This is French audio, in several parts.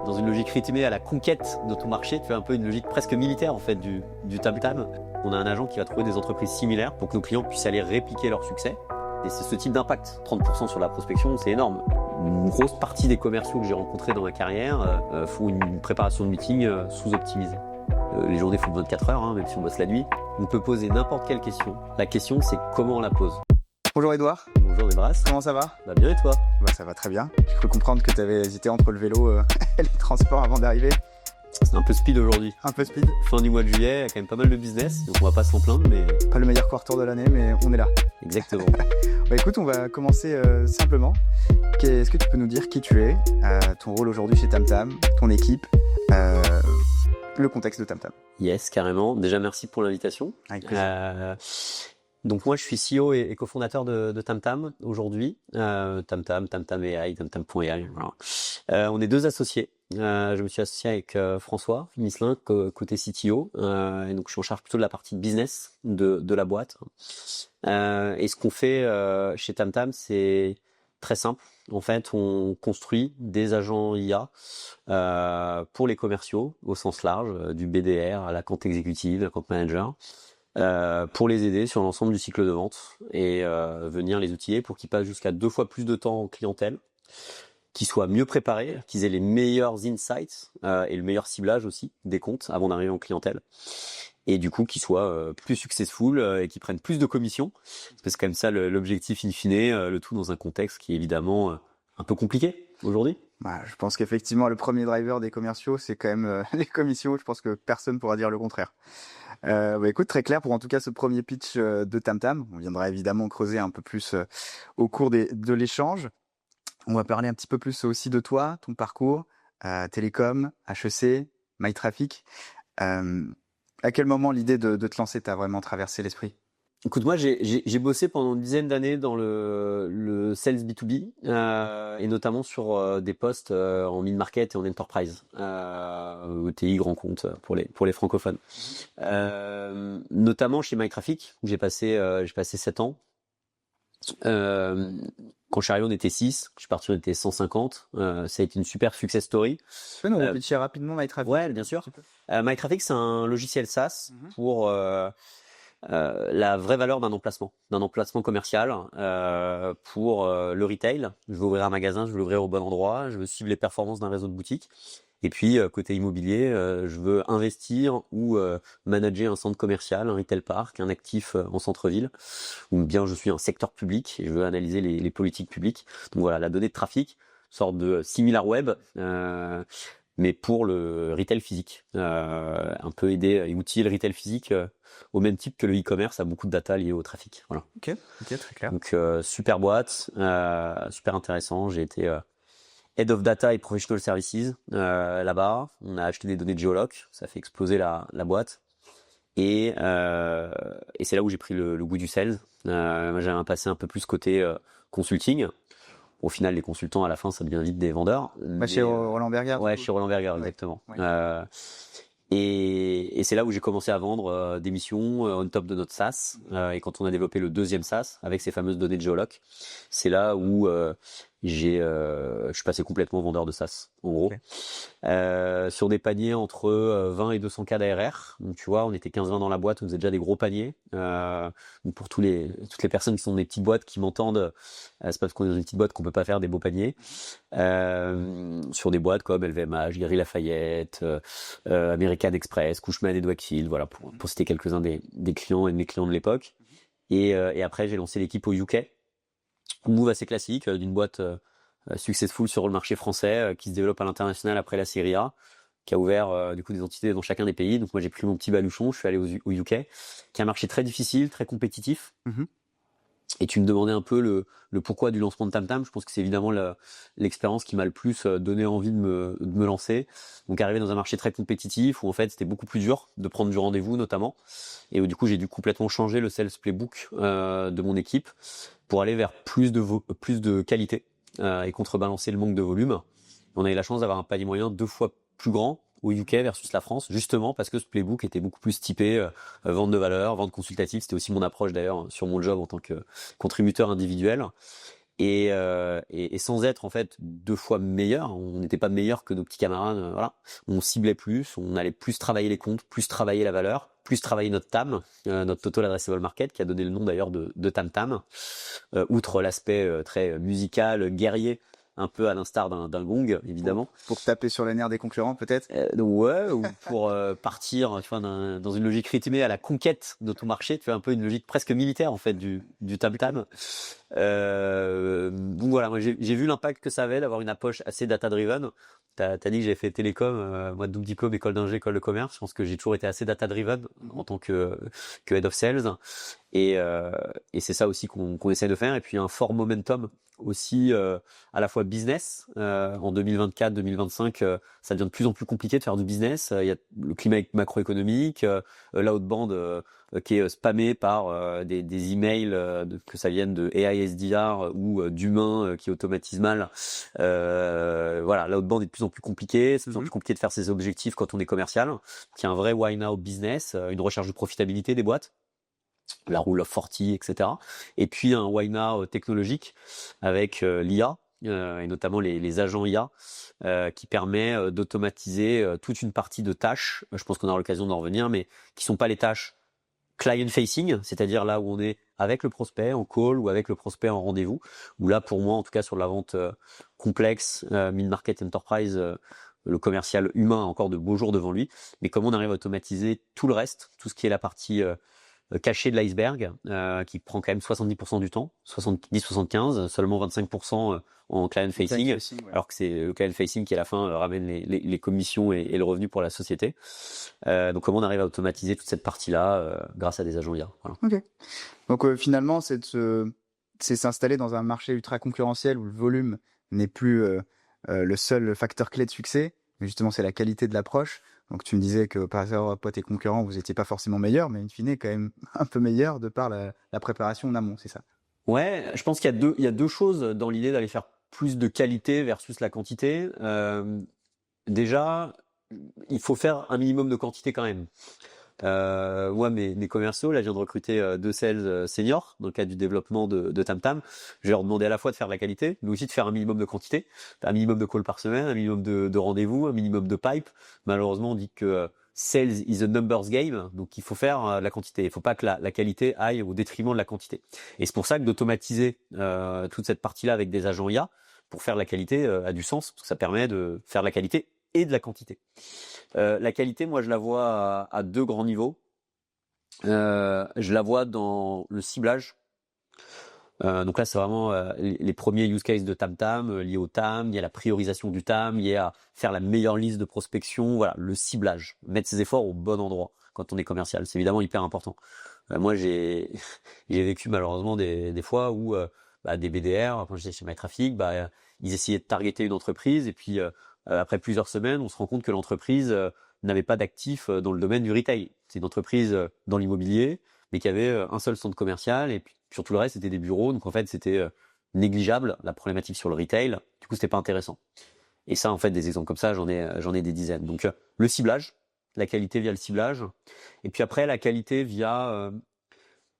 dans une logique rythmée à la conquête de ton marché. Tu fais un peu une logique presque militaire en fait du tam-tam. On a un agent qui va trouver des entreprises similaires pour que nos clients puissent aller répliquer leur succès. Et c'est ce type d'impact. 30% sur la prospection, c'est énorme. Une grosse partie des commerciaux que j'ai rencontrés dans ma carrière font une préparation de meeting sous-optimisée. Les journées font 24 heures, même si on bosse la nuit. On peut poser n'importe quelle question. La question, c'est comment on la pose. Bonjour Edouard. Bonjour Nebras. Comment ça va ? Bah bien et toi ? Bah ça va très bien. J'ai cru comprendre que tu avais hésité entre le vélo et les transports avant d'arriver. C'est un peu speed aujourd'hui. Un peu speed. Fin du mois de juillet, il y a quand même pas mal de business, donc on va pas s'en plaindre, mais... Pas le meilleur quarter de l'année, mais on est là. Exactement. Bah écoute, on va commencer simplement. Est-ce que tu peux nous dire qui tu es, ton rôle aujourd'hui chez TamTam, ton équipe, le contexte de TamTam ? Yes, carrément. Déjà, merci pour l'invitation. Avec plaisir. Donc moi, je suis CEO et cofondateur de TamTam aujourd'hui. TamTam AI, TamTam.ai. Voilà. On est deux associés. Je me suis associé avec François Misselin, côté CTO. Et donc, je suis en charge plutôt de la partie business de la boîte. Et ce qu'on fait chez TamTam, c'est très simple. En fait, on construit des agents IA pour les commerciaux au sens large, du BDR à l'account exécutive, l'account manager, pour les aider sur l'ensemble du cycle de vente et venir les outiller pour qu'ils passent jusqu'à 2 fois plus de temps en clientèle, qu'ils soient mieux préparés, qu'ils aient les meilleurs insights et le meilleur ciblage aussi des comptes avant d'arriver en clientèle. Et du coup, qu'ils soient plus successful et qu'ils prennent plus de commissions. Parce que c'est quand même ça l'objectif in fine, le tout dans un contexte qui est évidemment un peu compliqué aujourd'hui. Bah, je pense qu'effectivement, le premier driver des commerciaux, c'est quand même les commissions. Je pense que personne pourra dire le contraire. Bah écoute, très clair pour en tout cas ce premier pitch de TamTam. On viendra évidemment creuser un peu plus au cours de l'échange. On va parler un petit peu plus aussi de toi, ton parcours, télécom, HEC, MyTraffic. À quel moment l'idée de te lancer t'a vraiment traversé l'esprit ? Écoute, moi, j'ai bossé pendant une dizaine d'années dans le sales B2B et notamment sur des postes en mid-market et en enterprise, ETI, grand compte pour les francophones. Notamment chez MyTraffic, où j'ai passé 7 ans. Quand je suis arrivé, on était 6. Quand je suis parti, on était 150. Ça a été une super success story. Tu peux nous pitcher rapidement MyTraffic ? Ouais, bien sûr. MyTraffic, c'est un logiciel SaaS pour la vraie valeur d'un emplacement commercial pour le retail. Je veux ouvrir un magasin, je veux l'ouvrir au bon endroit, je veux suivre les performances d'un réseau de boutiques. Et puis, côté immobilier, je veux investir ou manager un centre commercial, un retail park, un actif en centre-ville, ou bien je suis un secteur public et je veux analyser les politiques publiques. Donc voilà, la donnée de trafic, sorte de SimilarWeb, mais pour le retail physique. Un peu aider et outiller le retail physique au même type que le e-commerce a beaucoup de data liée au trafic. Voilà. Ok, très clair. Donc, super boîte, super intéressant. J'ai été... Head of Data et Professional Services là-bas. On a acheté des données de Geoloc, ça fait exploser la boîte. Et c'est là où j'ai pris le goût du sales. Moi, j'avais un passé un peu plus côté consulting. Au final, les consultants, à la fin, ça devient vite des vendeurs. Chez Roland Berger. Ouais, chez Roland Berger, exactement. Ouais. Et c'est là où j'ai commencé à vendre des missions on top de notre SaaS. Et quand on a développé le deuxième SaaS avec ces fameuses données de Geoloc, c'est là où je suis passé complètement vendeur de SaaS, en gros. Okay. Sur des paniers entre 20 et 200 k d'ARR. Donc, tu vois, on était 15-20 dans la boîte, on faisait déjà des gros paniers. Donc pour toutes les personnes qui sont dans des petites boîtes qui m'entendent, c'est pas parce qu'on est dans une petite boîte qu'on peut pas faire des beaux paniers. Sur des boîtes comme LVMH, Galeries Lafayette, American Express, Cushman & Wakefield, voilà, pour citer quelques-uns des clients et de mes clients de l'époque. Et après, j'ai lancé l'équipe au UK. Move assez classique d'une boîte successful sur le marché français qui se développe à l'international après la série A, qui a ouvert du coup des entités dans chacun des pays. Donc moi j'ai pris mon petit baluchon, je suis allé au UK, qui est un marché très difficile, très compétitif. Et tu me demandais un peu le pourquoi du lancement de TamTam. Je pense que c'est évidemment l'expérience qui m'a le plus donné envie de me lancer. Donc arriver dans un marché très compétitif où en fait c'était beaucoup plus dur de prendre du rendez-vous notamment. Et où du coup j'ai dû complètement changer le sales playbook de mon équipe pour aller vers plus de qualité et contrebalancer le manque de volume. On a eu la chance d'avoir un panier moyen 2 fois plus grand au UK versus la France, justement parce que ce playbook était beaucoup plus typé vente de valeur, vente consultative. C'était aussi mon approche d'ailleurs sur mon job en tant que contributeur individuel. et sans être en fait 2 fois meilleur, on n'était pas meilleur que nos petits camarades, voilà. On ciblait plus, on allait plus travailler les comptes, plus travailler la valeur, plus travailler notre TAM, notre Total Addressable Market, qui a donné le nom d'ailleurs de TamTam. Outre l'aspect très musical, guerrier, un peu à l'instar d'un gong, évidemment. Pour taper sur les nerfs des concurrents, peut-être. Donc ouais, ou pour partir, tu vois, dans une logique rythmée à la conquête de ton marché, tu vois, un peu une logique presque militaire en fait du TamTam. Donc voilà, moi j'ai vu l'impact que ça avait d'avoir une approche assez data-driven. T'as dit que j'avais fait télécom, moi double diplôme, école d'ingé, école de commerce. Je pense que j'ai toujours été assez data-driven en tant que head of sales. Et c'est ça aussi qu'on essaie de faire. Et puis un fort momentum aussi à la fois business. En 2024-2025, ça devient de plus en plus compliqué de faire du business. Il y a le climat macroéconomique, l'outbound qui est spammé par des emails que ça vienne de AI SDR ou d'humains qui automatisent mal. Voilà, l'outbound est de plus en plus compliqué. C'est de plus en plus compliqué de faire ses objectifs quand on est commercial. Donc, il y a un vrai why now business, une recherche de profitabilité des boîtes, la rule of 40, etc. Et puis un why now technologique avec l'IA. Et notamment les agents IA qui permet d'automatiser toute une partie de tâches. Je pense qu'on aura l'occasion d'en revenir, mais qui sont pas les tâches client facing, c'est-à-dire là où on est avec le prospect en call ou avec le prospect en rendez-vous. Ou là, pour moi, en tout cas sur la vente complexe, mid-market enterprise, le commercial humain a encore de beaux jours devant lui. Mais comment on arrive à automatiser tout le reste, tout ce qui est la partie caché de l'iceberg, qui prend quand même 70% du temps, 70-75, seulement 25% en client facing, ouais. Alors que c'est le client facing qui à la fin ramène les commissions et le revenu pour la société. Donc comment on arrive à automatiser toute cette partie-là grâce à des agents IA. Voilà. Ok. Donc finalement, c'est s'installer dans un marché ultra concurrentiel où le volume n'est plus le seul facteur clé de succès, mais justement c'est la qualité de l'approche. Donc tu me disais que par rapport à tes concurrents, vous n'étiez pas forcément meilleur, mais in fine quand même un peu meilleur de par la préparation en amont, c'est ça? Ouais, je pense qu'il y a deux choses dans l'idée d'aller faire plus de qualité versus la quantité. Déjà, il faut faire un minimum de quantité quand même. Moi, mes commerciaux, là, je viens de recruter 2 sales seniors dans le cadre du développement de TamTam. Je vais leur demander à la fois de faire de la qualité, mais aussi de faire un minimum de quantité, un minimum de calls par semaine, un minimum de rendez-vous, un minimum de pipe. Malheureusement, on dit que sales is a numbers game, donc il faut faire de la quantité. Il faut pas que la qualité aille au détriment de la quantité. Et c'est pour ça que d'automatiser toute cette partie-là avec des agents IA pour faire de la qualité a du sens, parce que ça permet de faire de la qualité et de la quantité. La qualité, moi, je la vois à 2 grands niveaux. Je la vois dans le ciblage. Donc là, c'est vraiment les premiers use cases de TamTam liés au TAM, liés à la priorisation du TAM, liés à faire la meilleure liste de prospection. Voilà, le ciblage, mettre ses efforts au bon endroit quand on est commercial, c'est évidemment hyper important. Moi, j'ai vécu malheureusement des fois où des BDR, quand j'étais chez MyTraffic, ils essayaient de targeter une entreprise et puis après plusieurs semaines, on se rend compte que l'entreprise n'avait pas d'actifs dans le domaine du retail. C'est une entreprise dans l'immobilier, mais qui avait un seul centre commercial et puis sur tout le reste, c'était des bureaux. Donc en fait, c'était négligeable la problématique sur le retail. Du coup, c'était pas intéressant. Et ça, en fait, des exemples comme ça, j'en ai des dizaines. Donc le ciblage, la qualité via le ciblage, et puis après la qualité via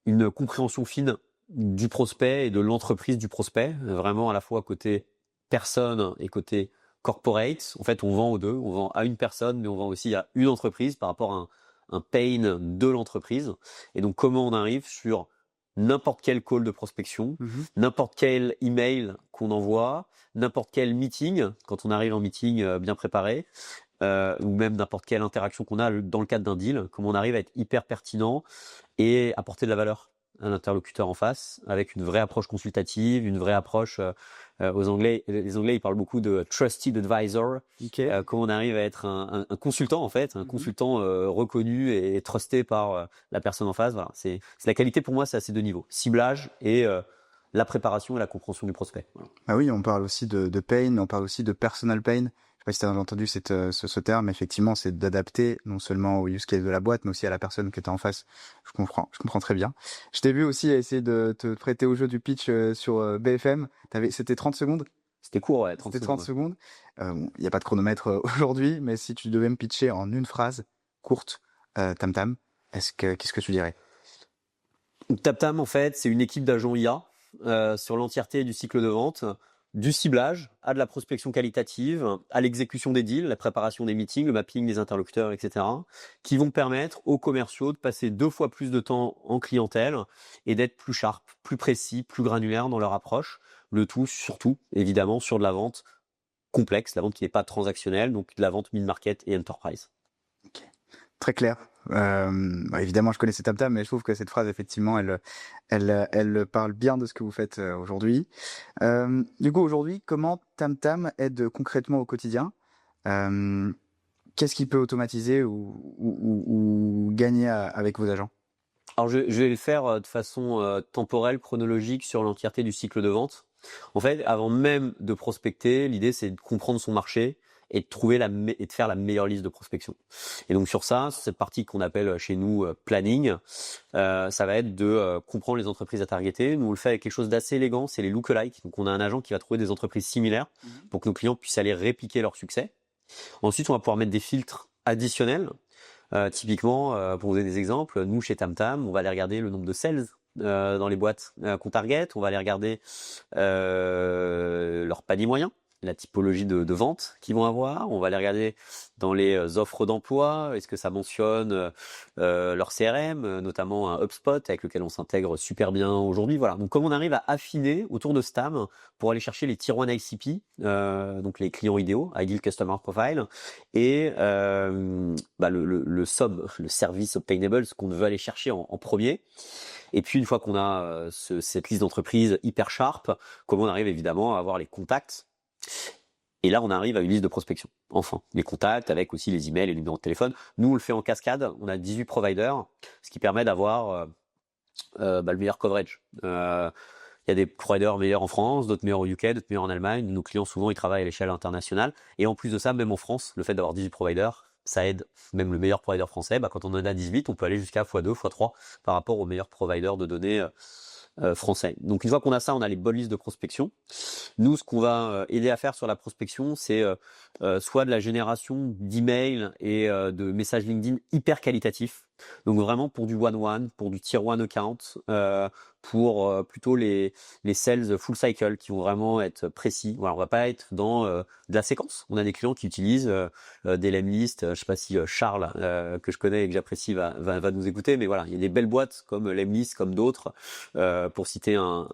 une compréhension fine du prospect et de l'entreprise du prospect, vraiment à la fois côté personne et côté corporate. En fait, on vend aux deux, on vend à une personne, mais on vend aussi à une entreprise par rapport à un pain de l'entreprise. Et donc, comment on arrive sur n'importe quel call de prospection, n'importe quel email qu'on envoie, n'importe quel meeting, quand on arrive en meeting bien préparé, ou même n'importe quelle interaction qu'on a dans le cadre d'un deal, comment on arrive à être hyper pertinent et apporter de la valeur à l'interlocuteur en face avec une vraie approche consultative, une vraie approche aux Anglais. Les Anglais, ils parlent beaucoup de trusted advisor. Okay. Comment on arrive à être un consultant en fait, un consultant reconnu et trusté par la personne en face. Voilà, c'est la qualité pour moi, c'est à ces 2 niveaux, ciblage et la préparation et la compréhension du prospect. Voilà. Ah oui, on parle aussi de pain, on parle aussi de personal pain. Je sais pas si tu as entendu ce terme, effectivement, c'est d'adapter non seulement au use case de la boîte, mais aussi à la personne que tu as en face. Je comprends très bien. Je t'ai vu aussi essayer de te prêter au jeu du pitch sur BFM. C'était 30 secondes? C'était court, ouais, 30 secondes. Il n'y a pas de chronomètre aujourd'hui, mais si tu devais me pitcher en une phrase courte, TamTam, qu'est-ce que tu dirais? TamTam, en fait, c'est une équipe d'agents IA sur l'entièreté du cycle de vente, du ciblage à de la prospection qualitative, à l'exécution des deals, la préparation des meetings, le mapping des interlocuteurs, etc., qui vont permettre aux commerciaux de passer 2 fois plus de temps en clientèle et d'être plus sharp, plus précis, plus granulaire dans leur approche. Le tout, surtout, évidemment, sur de la vente complexe, la vente qui n'est pas transactionnelle, donc de la vente mid-market et enterprise. Okay. Très clair. Évidemment, je connaissais TamTam, mais je trouve que cette phrase, effectivement, elle parle bien de ce que vous faites aujourd'hui. Du coup, aujourd'hui, comment TamTam aide concrètement au quotidien? Qu'est-ce qu'il peut automatiser ou gagner avec vos agents? Alors, je vais le faire de façon temporelle, chronologique, sur l'entièreté du cycle de vente. En fait, avant même de prospecter, l'idée, c'est de comprendre son marché et de trouver et de faire la meilleure liste de prospection. Et donc sur ça, cette partie qu'on appelle chez nous planning, ça va être de comprendre les entreprises à targeter. Nous on le fait avec quelque chose d'assez élégant, c'est les lookalike. Donc on a un agent qui va trouver des entreprises similaires pour que nos clients puissent aller répliquer leur succès. Ensuite, on va pouvoir mettre des filtres additionnels. Typiquement, pour vous donner des exemples, nous chez TamTam, on va aller regarder le nombre de sales dans les boîtes qu'on target, on va aller regarder leur panier moyen, la typologie de vente qu'ils vont avoir. On va les regarder dans les offres d'emploi. Est-ce que ça mentionne leur CRM, notamment un HubSpot avec lequel on s'intègre super bien aujourd'hui. Voilà. Donc, comme on arrive à affiner autour de Stam pour aller chercher les Tier 1 ICP, donc les clients idéaux, Ideal Customer Profile, et le SOB, le Service Obtainable, ce qu'on veut aller chercher en premier. Et puis, une fois qu'on a cette liste d'entreprises hyper sharp, comment on arrive évidemment à avoir les contacts. Et là, on arrive à une liste de prospection. Enfin, les contacts avec aussi les emails et les numéros de téléphone. Nous, on le fait en cascade. On a 18 providers, ce qui permet d'avoir le meilleur coverage. Il y a des providers meilleurs en France, d'autres meilleurs au UK, d'autres meilleurs en Allemagne. Nos clients, souvent, ils travaillent à l'échelle internationale. Et en plus de ça, même en France, le fait d'avoir 18 providers, ça aide même le meilleur provider français. Quand on en a 18, on peut aller jusqu'à x2, x3 par rapport au meilleur provider de données français. Donc une fois qu'on a ça, on a les bonnes listes de prospection. Nous, ce qu'on va aider à faire sur la prospection, c'est soit de la génération d'emails et de messages LinkedIn hyper qualitatifs. Donc vraiment pour du one-one, pour du tier 1 account, pour plutôt les sales full cycle qui vont vraiment être précis. Voilà, on va pas être dans de la séquence. On a des clients qui utilisent des lem lists. Je sais pas si Charles, que je connais et que j'apprécie, va nous écouter, mais voilà, il y a des belles boîtes comme Lemlist, comme d'autres, pour citer un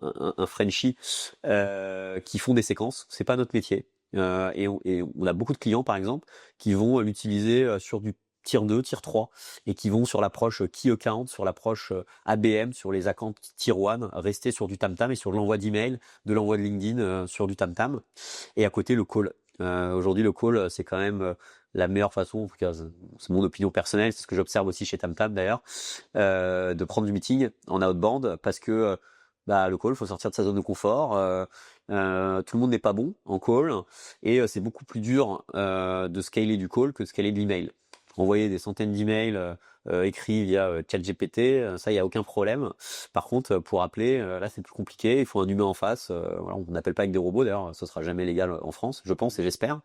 Frenchie, qui font des séquences. C'est pas notre métier. Et on a beaucoup de clients, par exemple, qui vont l'utiliser sur du Tier 2, Tier 3, et qui vont sur l'approche Key Account, sur l'approche ABM, sur les accounts Tier 1, rester sur du TamTam et sur l'envoi d'email, de l'envoi de LinkedIn sur du TamTam. Et à côté, le call. Aujourd'hui, le call, c'est quand même la meilleure façon, en tout cas, c'est mon opinion personnelle, c'est ce que j'observe aussi chez TamTam d'ailleurs, de prendre du meeting en outbound, parce que le call, il faut sortir de sa zone de confort. Tout le monde n'est pas bon en call, et c'est beaucoup plus dur de scaler du call que de scaler de l'email. Envoyer des centaines d'emails écrits via ChatGPT, ça, il n'y a aucun problème. Par contre, pour appeler, là, c'est plus compliqué. Il faut un humain en face. Voilà, on n'appelle pas avec des robots, d'ailleurs, ce sera jamais légal en France, je pense et j'espère.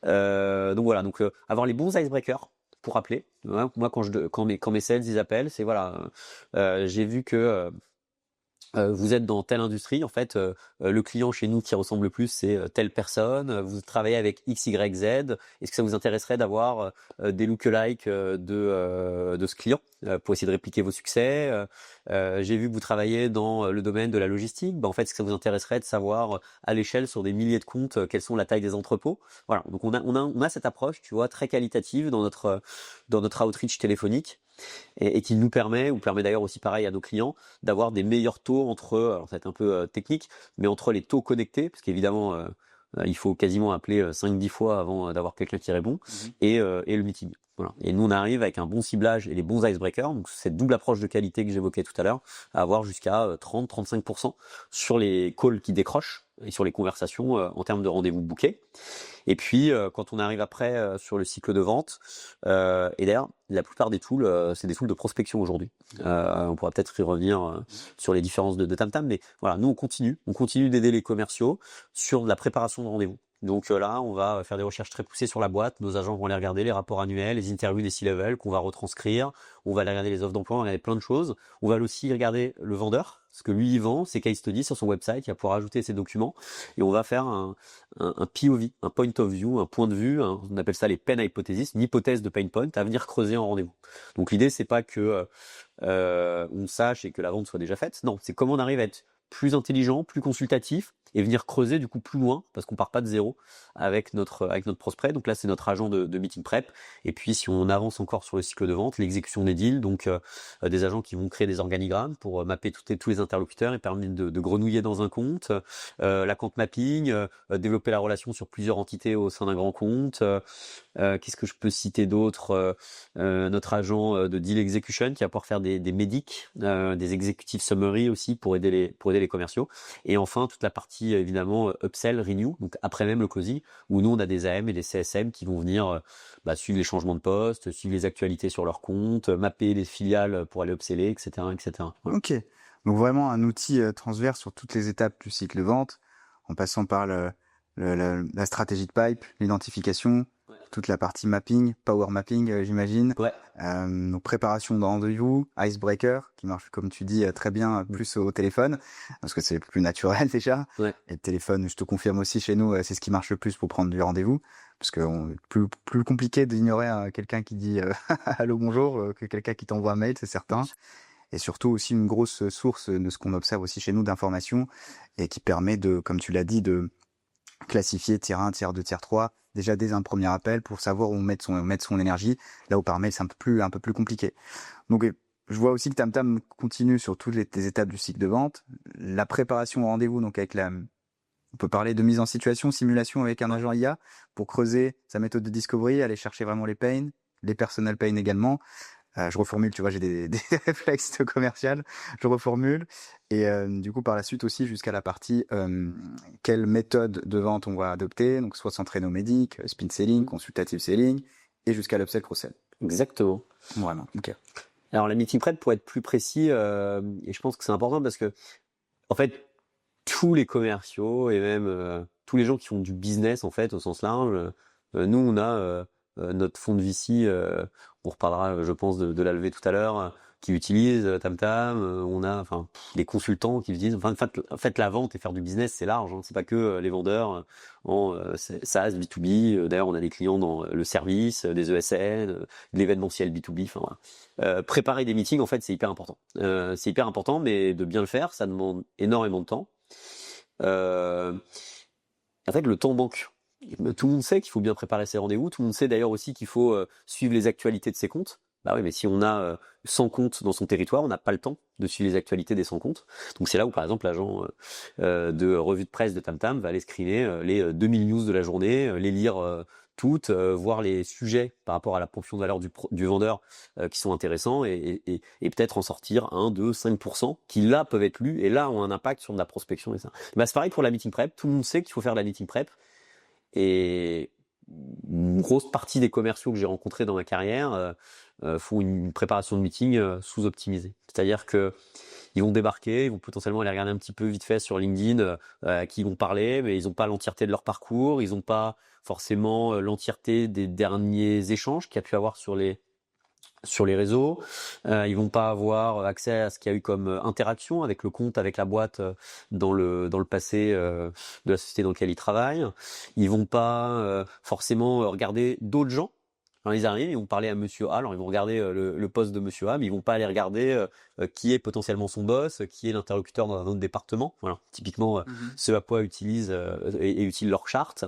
Donc voilà, avoir les bons icebreakers pour appeler. Moi, quand mes sales ils appellent, c'est voilà, j'ai vu que vous êtes dans telle industrie, en fait, le client chez nous qui ressemble le plus, c'est telle personne. Vous travaillez avec X, Y, Z. Est-ce que ça vous intéresserait d'avoir des lookalikes de ce client pour essayer de répliquer vos succès? J'ai vu que vous travaillez dans le domaine de la logistique. En fait, est-ce que ça vous intéresserait de savoir à l'échelle sur des milliers de comptes quelles sont la taille des entrepôts? Voilà. Donc on a cette approche, tu vois, très qualitative dans notre outreach téléphonique. Et qui nous permet, ou permet d'ailleurs aussi pareil à nos clients, d'avoir des meilleurs taux entre, alors ça va être un peu technique, mais entre les taux connectés, parce qu'évidemment, il faut quasiment appeler 5-10 fois avant d'avoir quelqu'un qui répond, et le meeting. Voilà. Et nous, on arrive avec un bon ciblage et les bons icebreakers, donc cette double approche de qualité que j'évoquais tout à l'heure, à avoir jusqu'à 30-35% sur les calls qui décrochent et sur les conversations en termes de rendez-vous bookés. Et puis, quand on arrive après sur le cycle de vente, et d'ailleurs, la plupart des tools, c'est des tools de prospection aujourd'hui. On pourra peut-être y revenir sur les différences de TamTam, mais voilà, nous, on continue d'aider les commerciaux sur la préparation de rendez-vous. Donc là, on va faire des recherches très poussées sur la boîte. Nos agents vont aller regarder les rapports annuels, les interviews des C-level qu'on va retranscrire. On va aller regarder les offres d'emploi, on va regarder plein de choses. On va aussi regarder le vendeur. ce que lui il vend, ses case studies sur son website, il va pouvoir ajouter ses documents et on va faire un POV, un point of view, un point de vue, on appelle ça les pain hypothesis, une hypothèse de pain point à venir creuser en rendez-vous. Donc l'idée c'est pas que on sache et que la vente soit déjà faite, non, c'est comment on arrive à être plus intelligent, plus consultatif et venir creuser du coup plus loin parce qu'on part pas de zéro avec notre prospect. Donc là c'est notre agent de meeting prep. Et puis si on avance encore sur le cycle de vente, l'exécution des deals, donc des agents qui vont créer des organigrammes pour mapper tous les interlocuteurs et permettre de grenouiller dans un compte, la compte mapping, développer la relation sur plusieurs entités au sein d'un grand compte. Qu'est-ce que je peux citer d'autre? Notre agent de deal execution qui va pouvoir faire des médics, des executive summary aussi pour aider les commerciaux. Et enfin toute la partie évidemment upsell, renew, donc après même le closing, où nous on a des AM et des CSM qui vont venir suivre les changements de poste, suivre les actualités sur leur compte, mapper les filiales pour aller upseller, etc., etc. Voilà. Ok, donc vraiment un outil transverse sur toutes les étapes du cycle de vente, en passant par la stratégie de pipe, l'identification, toute la partie mapping, power mapping, j'imagine. Ouais. Donc préparation de rendez-vous, icebreaker, qui marche comme tu dis très bien plus au téléphone, parce que c'est plus naturel déjà. Ouais. Et le téléphone, je te confirme aussi chez nous, c'est ce qui marche le plus pour prendre du rendez-vous, parce que plus compliqué d'ignorer quelqu'un qui dit allô bonjour que quelqu'un qui t'envoie un mail, c'est certain. Et surtout aussi une grosse source de ce qu'on observe aussi chez nous d'informations et qui permet de, comme tu l'as dit, de classifier tiers 1, tiers 2, tiers 3 déjà dès un premier appel pour savoir où mettre son énergie, là où par mail c'est un peu plus compliqué. Donc je vois aussi que TamTam continue sur toutes les étapes du cycle de vente, la préparation au rendez-vous, donc avec on peut parler de mise en situation, simulation avec un agent IA pour creuser sa méthode de discovery, aller chercher vraiment les pains, les personal pains également. Je reformule, tu vois, j'ai des réflexes de commercial, je reformule. Et du coup, par la suite aussi, jusqu'à la partie quelle méthode de vente on va adopter, donc soit centré nos médics, spin selling, consultative selling, et jusqu'à l'upsell cross-sell. Exactement. Vraiment, ok. Alors la meeting prep, pour être plus précis, et je pense que c'est important parce que, en fait, tous les commerciaux et même tous les gens qui font du business, en fait, au sens large, nous, on a notre fonds de VC, on reparlera, je pense, de la levée tout à l'heure, qui utilise TamTam. On a, les consultants qui utilisent. En fait, la vente et faire du business, c'est large. Hein, c'est pas que les vendeurs en SaaS, B2B. D'ailleurs, on a des clients dans le service, des ESN, de l'événementiel B2B. Enfin, voilà. Préparer des meetings, en fait, c'est hyper important. C'est hyper important, mais de bien le faire, ça demande énormément de temps. En fait, le temps manque. Tout le monde sait qu'il faut bien préparer ses rendez-vous. Tout le monde sait d'ailleurs aussi qu'il faut suivre les actualités de ses comptes. Bah oui, mais si on a 100 comptes dans son territoire, on n'a pas le temps de suivre les actualités des 100 comptes. Donc c'est là où, par exemple, l'agent de revue de presse de TamTam va aller screener les 2000 news de la journée, les lire toutes, voir les sujets par rapport à la proposition de valeur du vendeur qui sont intéressants et peut-être en sortir 1, 2, 5% qui là peuvent être lus et là ont un impact sur de la prospection et ça. Bah, c'est pareil pour la meeting prep. Tout le monde sait qu'il faut faire de la meeting prep. Et une grosse partie des commerciaux que j'ai rencontrés dans ma carrière font une préparation de meeting sous-optimisée. C'est-à-dire que ils vont débarquer, ils vont potentiellement aller regarder un petit peu vite fait sur LinkedIn à qui ils vont parler, mais ils n'ont pas l'entièreté de leur parcours, ils n'ont pas forcément l'entièreté des derniers échanges qu'il y a pu avoir sur les réseaux, ils vont pas avoir accès à ce qu'il y a eu comme interaction avec le compte, avec la boîte dans le passé de la société dans laquelle ils travaillent. Ils vont pas forcément regarder d'autres gens. Quand ils arrivent, ils vont parler à Monsieur A. Alors ils vont regarder le poste de Monsieur A, mais ils vont pas aller regarder qui est potentiellement son boss, qui est l'interlocuteur dans un autre département. Voilà, typiquement ce à quoi utilisent et utilisent leur charte,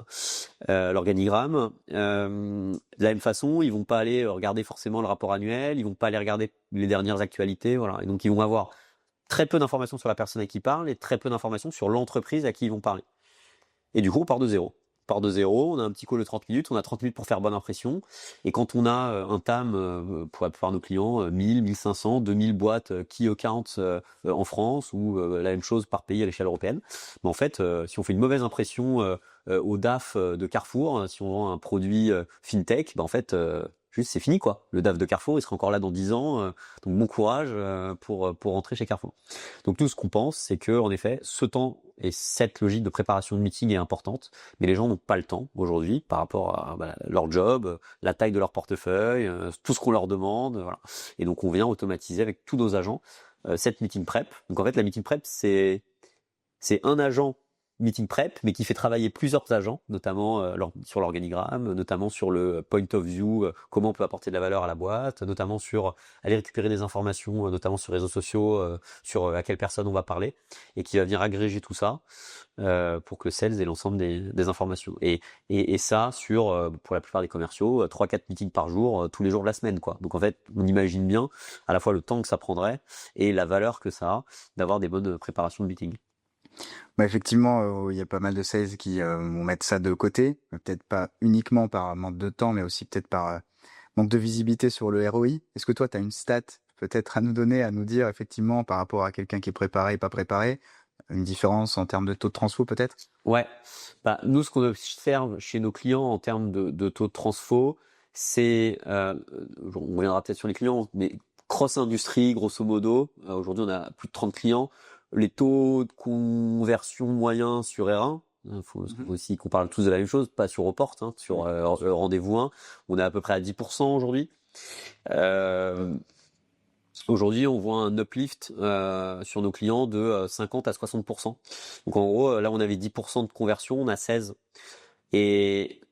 l'organigramme. De la même façon, ils vont pas aller regarder forcément le rapport annuel, ils vont pas aller regarder les dernières actualités. Voilà, et donc ils vont avoir très peu d'informations sur la personne à qui ils parlent et très peu d'informations sur l'entreprise à qui ils vont parler. Et du coup, on part de zéro. On a un petit call de 30 minutes, on a 30 minutes pour faire bonne impression. Et quand on a un TAM pour nos clients, 1000, 1500, 2000 boîtes key accounts en France ou la même chose par pays à l'échelle européenne, mais en fait, si on fait une mauvaise impression au DAF de Carrefour, si on vend un produit fintech, en fait, juste c'est fini quoi. Le DAF de Carrefour, il sera encore là dans 10 ans, donc bon courage pour rentrer chez Carrefour. Donc tout ce qu'on pense, c'est que en effet, ce temps et cette logique de préparation de meeting est importante, mais les gens n'ont pas le temps aujourd'hui par rapport à leur job, la taille de leur portefeuille, tout ce qu'on leur demande, voilà. Et donc on vient automatiser avec tous nos agents 7 meeting prep. Donc en fait, la meeting prep, c'est un agent meeting prep, mais qui fait travailler plusieurs agents, notamment sur l'organigramme, notamment sur le point of view, comment on peut apporter de la valeur à la boîte, notamment sur aller récupérer des informations, notamment sur les réseaux sociaux, sur à quelle personne on va parler, et qui va venir agréger tout ça pour que le sales ait l'ensemble des informations. Et ça sur, pour la plupart des commerciaux, 3-4 meetings par jour, tous les jours de la semaine, quoi. Donc en fait, on imagine bien à la fois le temps que ça prendrait et la valeur que ça a d'avoir des bonnes préparations de meeting. Bah effectivement, il y a pas mal de sales qui vont mettre ça de côté, peut-être pas uniquement par manque de temps, mais aussi peut-être par manque de visibilité sur le ROI. Est-ce que toi, tu as une stat peut-être à nous donner, à nous dire effectivement par rapport à quelqu'un qui est préparé et pas préparé, une différence en termes de taux de transfo peut-être? Ouais, bah nous ce qu'on observe chez nos clients en termes de taux de transfo, c'est, on reviendra peut-être sur les clients, mais cross-industrie, grosso modo, aujourd'hui on a plus de 30 clients, les taux de conversion moyens sur R1, faut aussi qu'on parle tous de la même chose, pas sur Report, sur Rendez-vous 1, on est à peu près à 10% aujourd'hui. Aujourd'hui, on voit un uplift sur nos clients de 50 à 60%. Donc en gros, là on avait 10% de conversion, on a 16. Et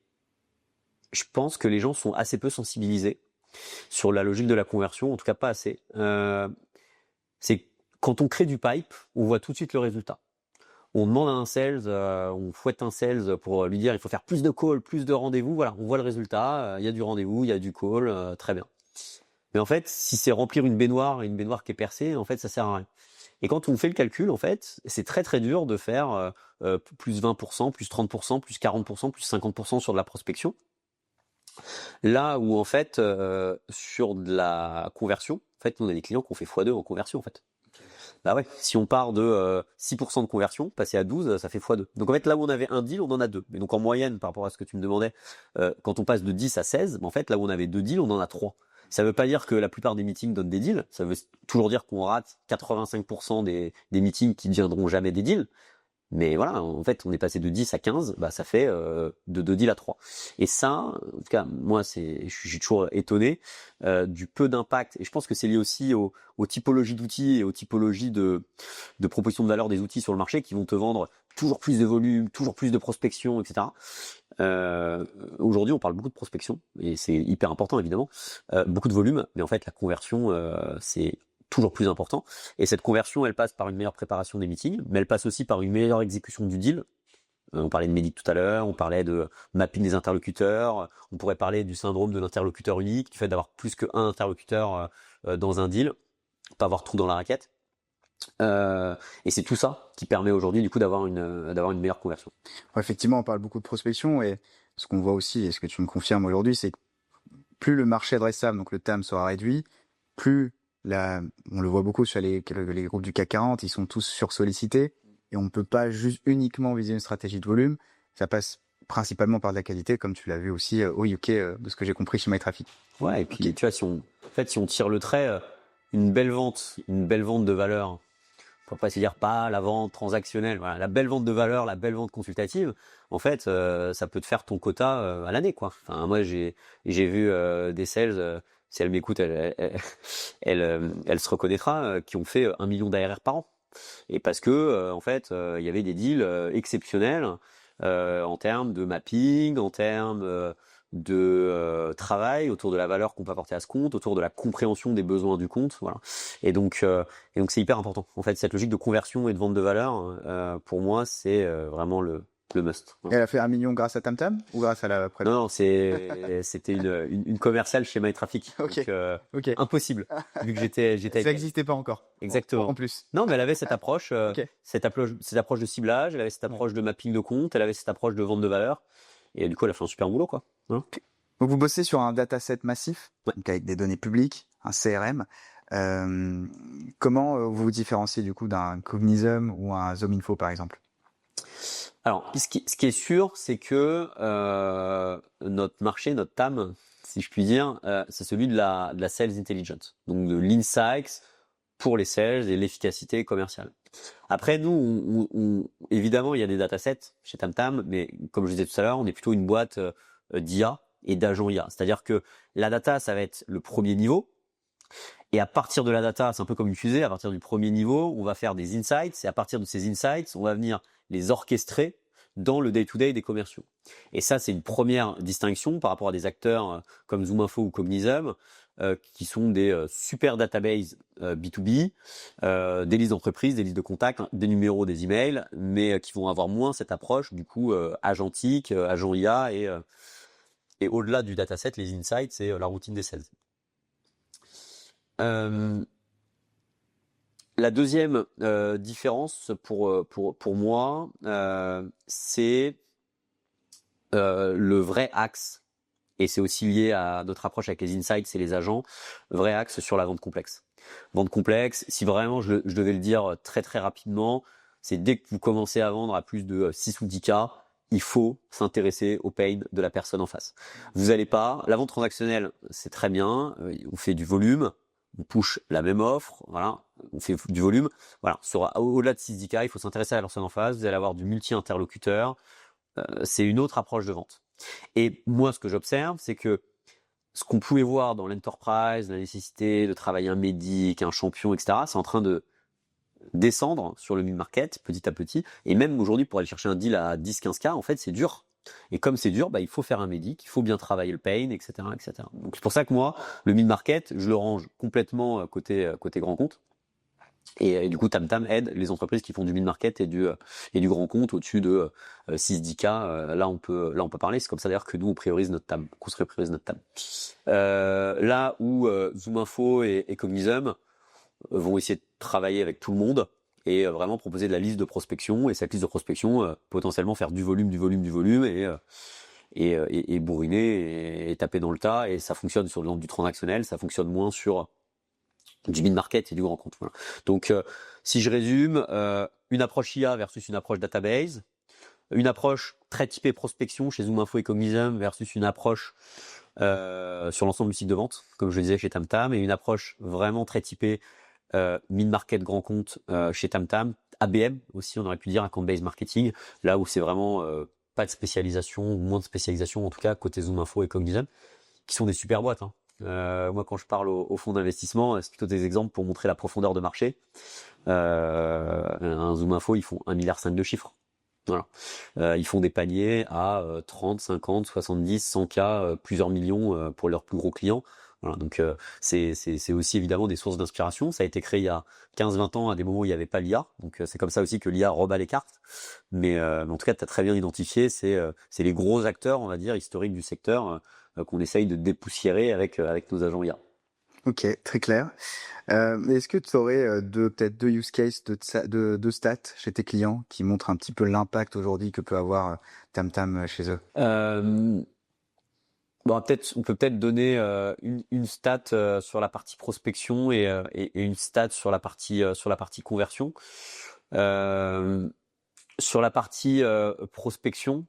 je pense que les gens sont assez peu sensibilisés sur la logique de la conversion, en tout cas pas assez. C'est quand on crée du pipe, on voit tout de suite le résultat. On demande à un sales, on fouette un sales pour lui dire il faut faire plus de calls, plus de rendez-vous. Voilà, on voit le résultat. Il y a du rendez-vous, il y a du call, très bien. Mais en fait, si c'est remplir une baignoire et une baignoire qui est percée, en fait, ça sert à rien. Et quand on fait le calcul, en fait, c'est très très dur de faire plus 20%, plus 30%, plus 40%, plus 50% sur de la prospection. Là où en fait, sur de la conversion, en fait, on a des clients qui ont fait x2 en conversion, en fait. Bah ouais, si on part de 6% de conversion, passer à 12, ça fait x2. Donc en fait, là où on avait un deal, on en a deux. Mais donc en moyenne, par rapport à ce que tu me demandais, quand on passe de 10 à 16, en fait, là où on avait deux deals, on en a 3. Ça veut pas dire que la plupart des meetings donnent des deals. Ça veut toujours dire qu'on rate 85% des meetings qui ne deviendront jamais des deals. Mais voilà, en fait, on est passé de 10 à 15, bah ça fait de 2 deals à 3. Et ça, en tout cas, moi, je suis toujours étonné du peu d'impact. Et je pense que c'est lié aussi aux typologies d'outils et aux typologies de propositions de valeur des outils sur le marché qui vont te vendre toujours plus de volume, toujours plus de prospection, etc. Aujourd'hui, on parle beaucoup de prospection et c'est hyper important évidemment, beaucoup de volume, mais en fait, la conversion, c'est toujours plus important. Et cette conversion, elle passe par une meilleure préparation des meetings, mais elle passe aussi par une meilleure exécution du deal. On parlait de Médic tout à l'heure, on parlait de mapping des interlocuteurs, on pourrait parler du syndrome de l'interlocuteur unique, du fait d'avoir plus qu'un interlocuteur dans un deal, pas avoir tout dans la raquette. Et c'est tout ça qui permet aujourd'hui du coup d'avoir une meilleure conversion. Ouais, effectivement, on parle beaucoup de prospection et ce qu'on voit aussi, et ce que tu me confirmes aujourd'hui, c'est que plus le marché adressable, donc le TAM sera réduit, plus on le voit beaucoup sur les groupes du CAC 40, ils sont tous sursollicités et on ne peut pas juste uniquement viser une stratégie de volume. Ça passe principalement par de la qualité, comme tu l'as vu aussi au UK, de ce que j'ai compris chez MyTraffic. Ouais, et puis tu vois, si on tire le trait, une belle vente de valeur, pour pas se dire pas la vente transactionnelle, voilà, la belle vente de valeur, la belle vente consultative, en fait, ça peut te faire ton quota à l'année, quoi. Enfin, moi, j'ai vu des sales, si elle m'écoute, elle se reconnaîtra, qui ont fait 1 million d'ARR par an. Et parce que, en fait, il y avait des deals exceptionnels en termes de mapping, en termes de travail autour de la valeur qu'on peut apporter à ce compte, autour de la compréhension des besoins du compte, voilà. Et donc c'est hyper important. En fait, cette logique de conversion et de vente de valeur, pour moi, c'est vraiment le must. Et elle a fait 1 million grâce à TamTam ou grâce à la prep? Non, c'était une commerciale chez MyTraffic. Okay. Donc, Okay. impossible, vu que j'étais. Ça n'existait pas encore. Exactement. En plus. Non, mais elle avait cette approche, Okay. cette approche de ciblage, elle avait cette approche de mapping de compte, elle avait cette approche de vente de valeur. Et du coup, elle a fait un super boulot, quoi. Hein. Donc, vous bossez sur un dataset massif, ouais. donc avec des données publiques, un CRM. Comment vous vous différenciez du coup d'un Cognism ou un ZoomInfo, par exemple? Alors, ce qui est sûr, c'est que notre marché, notre TAM, si je puis dire, c'est celui de la sales intelligence, donc de l'insights pour les sales et l'efficacité commerciale. Après, nous, évidemment, il y a des datasets chez TamTam, mais comme je disais tout à l'heure, on est plutôt une boîte d'IA et d'agents IA. C'est-à-dire que la data, ça va être le premier niveau. Et à partir de la data, c'est un peu comme une fusée, à partir du premier niveau, on va faire des insights, et à partir de ces insights, on va venir les orchestrer dans le day-to-day des commerciaux. Et ça, c'est une première distinction par rapport à des acteurs comme ZoomInfo ou Cognism, qui sont des super databases B2B, des listes d'entreprise, des listes de contacts, des numéros, des emails, mais qui vont avoir moins cette approche, du coup, agentique, agent IA, et au-delà du dataset, les insights, c'est la routine des sales. La deuxième différence pour moi, c'est le vrai axe, et c'est aussi lié à notre approche avec les insights et les agents, le vrai axe sur la vente complexe. Vente complexe, si vraiment je devais le dire très très rapidement, c'est dès que vous commencez à vendre à plus de 6 ou 10 cas, il faut s'intéresser au pain de la personne en face. Vous allez pas, la vente transactionnelle, c'est très bien, on fait du volume, on push la même offre, voilà, on fait du volume, voilà, au-delà de 6-10 cas, il faut s'intéresser à la personne en face, vous allez avoir du multi-interlocuteur, c'est une autre approche de vente. Et moi, ce que j'observe, c'est que ce qu'on pouvait voir dans l'enterprise, la nécessité de travailler un médic, un champion, etc., c'est en train de descendre sur le mid-market petit à petit. Et même aujourd'hui, pour aller chercher un deal à 10-15K, en fait, c'est dur. Et comme c'est dur, il faut faire un médic, il faut bien travailler le pain, etc., etc. Donc c'est pour ça que moi, le mid-market, je le range complètement côté grand compte. Et du coup, TamTam aide les entreprises qui font du mid-market et du grand compte au-dessus de 6-10K. Là, on peut parler. C'est comme ça d'ailleurs que nous, on priorise notre TAM, qu'on se priorise notre TAM. Là où ZoomInfo et Cognism vont essayer de travailler avec tout le monde et vraiment proposer de la liste de prospection. Et cette liste de prospection, potentiellement faire du volume et bourriner et taper dans le tas. Et ça fonctionne sur du transactionnel, ça fonctionne moins sur du mid-market et du grand compte. Voilà. Donc, si je résume, une approche IA versus une approche database, une approche très typée prospection chez ZoomInfo et Cognism versus une approche sur l'ensemble du cycle de vente, comme je le disais chez TamTam, et une approche vraiment très typée mid-market grand compte chez TamTam, ABM aussi, on aurait pu dire account-based marketing, là où c'est vraiment pas de spécialisation, ou moins de spécialisation en tout cas côté ZoomInfo et Cognism, qui sont des super boîtes, hein. Moi, quand je parle aux fonds d'investissement, c'est plutôt des exemples pour montrer la profondeur de marché. Un ZoomInfo, ils font 1,5 milliard de chiffres. Voilà. Ils font des paniers à 30, 50, 70, 100 k, plusieurs millions pour leurs plus gros clients. Voilà, donc c'est aussi évidemment des sources d'inspiration. Ça a été créé il y a 15-20 ans à des moments où il n'y avait pas l'IA. Donc c'est comme ça aussi que l'IA rebat les cartes. Mais en tout cas, tu as très bien identifié, c'est les gros acteurs, on va dire, historiques du secteur qu'on essaye de dépoussiérer avec nos agents IA. Ok, très clair. Est-ce que tu aurais peut-être deux use cases de stats chez tes clients qui montrent un petit peu l'impact aujourd'hui que peut avoir TamTam chez eux? On peut peut-être donner une stat sur la partie prospection et une stat sur la partie conversion. Sur la partie prospection,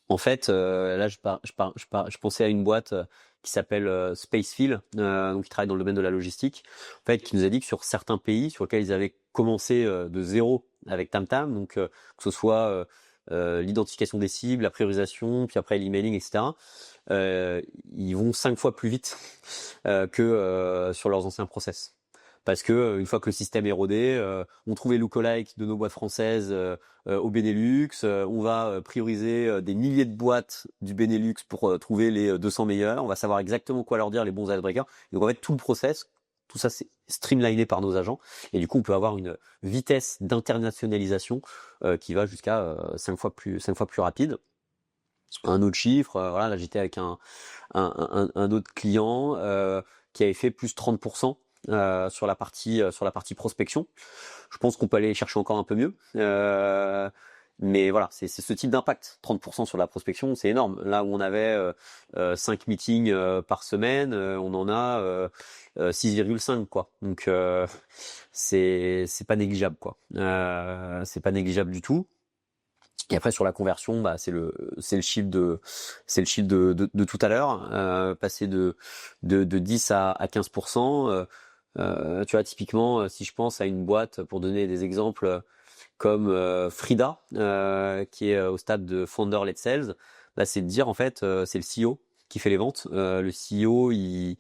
en fait, là je pensais à une boîte qui s'appelle Spacefill, donc qui travaille dans le domaine de la logistique, en fait, qui nous a dit que sur certains pays sur lesquels ils avaient commencé de zéro avec TamTam, donc que ce soit l'identification des cibles, la priorisation, puis après l'emailing, etc. Ils vont 5 fois plus vite que sur leurs anciens process. Parce que une fois que le système est rodé, on trouve les lookalikes de nos boîtes françaises au Benelux, on va prioriser des milliers de boîtes du Benelux pour trouver les 200 meilleurs, on va savoir exactement quoi leur dire, les bons icebreakers. Donc en fait, tout le process, tout ça c'est streamliné par nos agents, et du coup on peut avoir une vitesse d'internationalisation qui va jusqu'à 5 fois plus rapide. Un autre chiffre, voilà, là j'étais avec un autre client qui avait fait plus 30% sur la partie prospection. Je pense qu'on peut aller chercher encore un peu mieux. Mais voilà, c'est ce type d'impact. 30% sur la prospection, c'est énorme. Là où on avait 5 meetings par semaine, on en a 6,5 quoi. Donc c'est pas négligeable quoi. C'est pas négligeable du tout. Et après sur la conversion, c'est le chiffre de tout à l'heure, passer de 10 à 15%. Tu vois, typiquement, si je pense à une boîte, pour donner des exemples comme Frida, qui est au stade de founder led sales, là c'est de dire en fait, c'est le CEO qui fait les ventes. Le CEO, il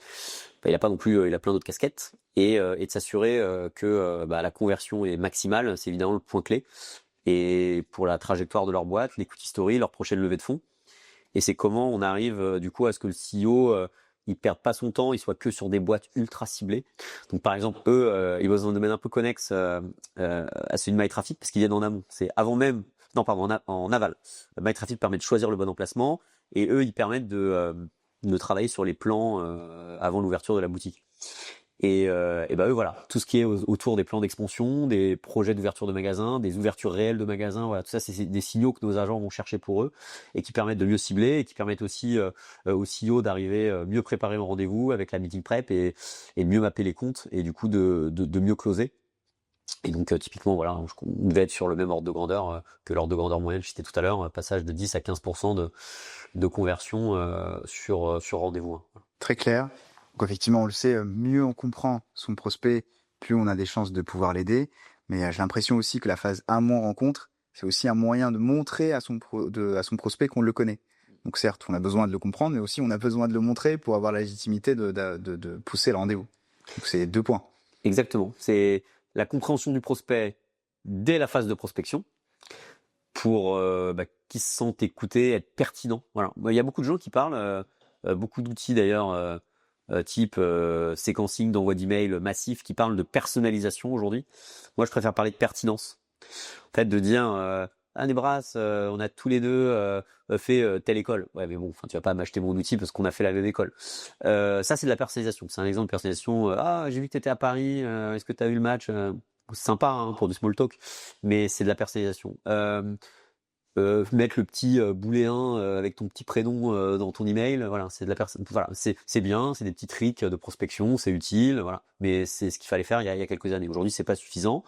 a pas non plus, il a plein d'autres casquettes et de s'assurer que la conversion est maximale, c'est évidemment le point clé. Et pour la trajectoire de leur boîte, l'equity story, leur prochaine levée de fonds. Et c'est comment on arrive du coup à ce que le CEO il perde pas son temps, il soit que sur des boîtes ultra ciblées. Donc par exemple eux, ils bossent dans un domaine un peu connexe à celui de MyTraffic parce qu'ils viennent en amont. C'est avant même, non pardon, en aval. MyTraffic permet de choisir le bon emplacement et eux ils permettent de travailler sur les plans avant l'ouverture de la boutique. Et eux voilà, tout ce qui est autour des plans d'expansion, des projets d'ouverture de magasins, des ouvertures réelles de magasins, voilà, tout ça c'est des signaux que nos agents vont chercher pour eux et qui permettent de mieux cibler et qui permettent aussi aux CEO d'arriver mieux préparer au rendez-vous avec la meeting prep et de mieux mapper les comptes et du coup de mieux closer. Et donc typiquement voilà, on devait être sur le même ordre de grandeur que l'ordre de grandeur moyenne, je citais tout à l'heure, passage de 10 à 15% de conversion sur rendez-vous. Voilà. Très clair. Donc effectivement, on le sait, mieux on comprend son prospect, plus on a des chances de pouvoir l'aider. Mais j'ai l'impression aussi que la phase amont rencontre, c'est aussi un moyen de montrer à son prospect qu'on le connaît. Donc certes, on a besoin de le comprendre, mais aussi on a besoin de le montrer pour avoir la légitimité de pousser le rendez-vous. Donc c'est 2 points. Exactement. C'est la compréhension du prospect dès la phase de prospection pour qu'ils se sentent écoutés, être pertinents. Voilà. Il y a beaucoup de gens qui parlent, beaucoup d'outils d'ailleurs, type séquencing d'envoi d'email massif qui parlent de personnalisation aujourd'hui. Moi, je préfère parler de pertinence. En fait, de dire Nebras, on a tous les deux fait telle école. Ouais, mais bon, tu vas pas m'acheter mon outil parce qu'on a fait la même école. Ça, c'est de la personnalisation. C'est un exemple de personnalisation. J'ai vu que tu étais à Paris. Est-ce que tu as eu le match C'est sympa hein, pour du small talk, mais c'est de la personnalisation. Mettre le petit booléen avec ton petit prénom dans ton email, voilà, c'est de la personne, voilà, c'est bien, c'est des petits tricks de prospection, c'est utile, voilà, mais c'est ce qu'il fallait faire il y a quelques années. Aujourd'hui, c'est pas suffisant,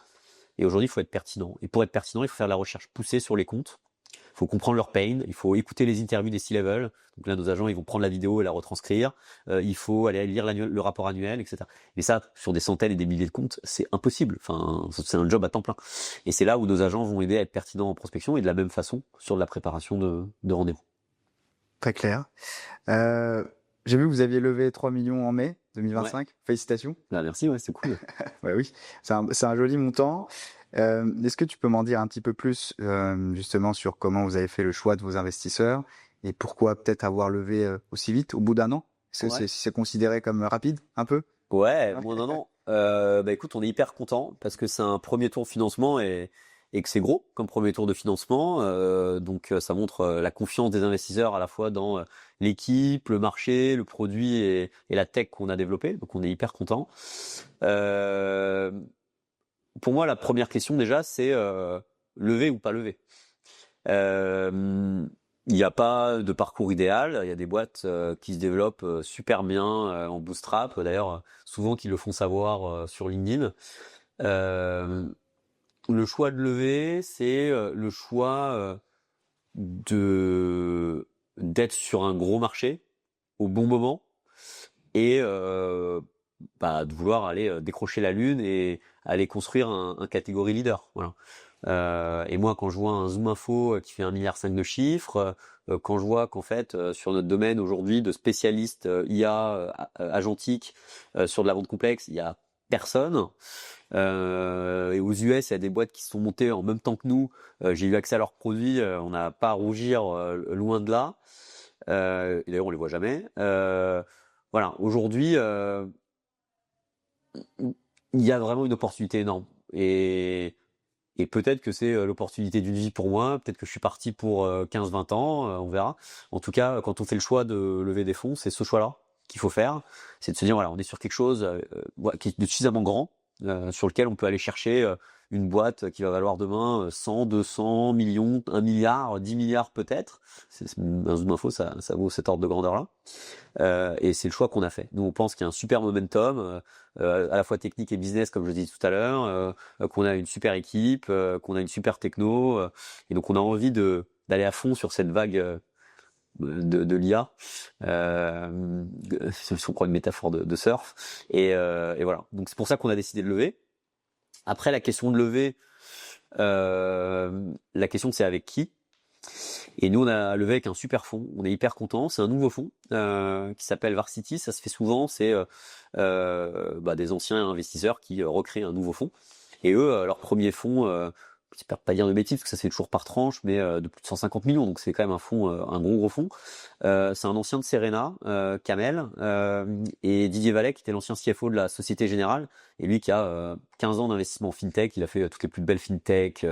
et aujourd'hui, il faut être pertinent. Et pour être pertinent, il faut faire de la recherche poussée sur les comptes. Il faut comprendre leur pain, il faut écouter les interviews des C-level. Donc là, nos agents, ils vont prendre la vidéo et la retranscrire. Il faut aller lire le rapport annuel, etc. Mais ça, sur des centaines et des milliers de comptes, c'est impossible. Enfin, c'est un job à temps plein. Et c'est là où nos agents vont aider à être pertinents en prospection et de la même façon sur de la préparation de rendez-vous. Très clair. J'ai vu que vous aviez levé 3 millions en mai 2025. Ouais. Félicitations. Merci, ouais, c'est cool. Ouais, oui, c'est un joli montant. Est-ce que tu peux m'en dire un petit peu plus justement sur comment vous avez fait le choix de vos investisseurs et pourquoi peut-être avoir levé aussi vite au bout d'un an? Est-ce que c'est considéré comme rapide un peu? Ouais, bon, non. Écoute, on est hyper content parce que c'est un premier tour de financement et que c'est gros comme premier tour de financement. Donc ça montre la confiance des investisseurs à la fois dans l'équipe, le marché, le produit et la tech qu'on a développé. Donc on est hyper content. Pour moi, la première question déjà, c'est lever ou pas lever. Il n'y a pas de parcours idéal. Il y a des boîtes qui se développent super bien en bootstrap. D'ailleurs, souvent qui le font savoir sur LinkedIn. Le choix de lever, c'est le choix d'être sur un gros marché au bon moment et de vouloir aller décrocher la lune et aller construire un catégorie leader. Voilà. Et moi, quand je vois un Zoom Info qui fait 1,5 milliard de chiffres, quand je vois qu'en fait, sur notre domaine aujourd'hui de spécialistes IA agentique sur de la vente complexe, il y a personne. Et aux US, il y a des boîtes qui se sont montées en même temps que nous. J'ai eu accès à leurs produits. On n'a pas à rougir, loin de là. Et d'ailleurs, on les voit jamais. Voilà. Aujourd'hui, il y a vraiment une opportunité énorme. Et peut-être que c'est l'opportunité d'une vie pour moi, peut-être que je suis parti pour 15-20 ans, on verra. En tout cas, quand on fait le choix de lever des fonds, c'est ce choix-là qu'il faut faire. C'est de se dire, voilà, on est sur quelque chose qui est suffisamment grand, sur lequel on peut aller chercher une boîte qui va valoir demain 100, 200 millions, 1 milliard, 10 milliards peut-être. Un Zoom Info, ça vaut cet ordre de grandeur-là. Et c'est le choix qu'on a fait. Nous, on pense qu'il y a un super momentum, à la fois technique et business, comme je disais tout à l'heure, qu'on a une super équipe, qu'on a une super techno, et donc on a envie d'aller à fond sur cette vague de l'IA, si on prend une métaphore de surf, et voilà. Donc c'est pour ça qu'on a décidé de lever. Après, la question de lever, la question c'est avec qui. Et nous, on a levé avec un super fonds. On est hyper contents. C'est un nouveau fonds qui s'appelle Varsity. Ça se fait souvent. C'est des anciens investisseurs qui recréent un nouveau fonds. Et eux, leur premier fonds, j'espère pas dire de bêtises parce que ça se fait toujours par tranche, mais de plus de 150 millions. Donc c'est quand même un fonds, un gros fonds. C'est un ancien de Serena, Kamel, et Didier Vallet qui était l'ancien CFO de la Société Générale. Et lui qui a 15 ans d'investissement en fintech. Il a fait toutes les plus belles fintech.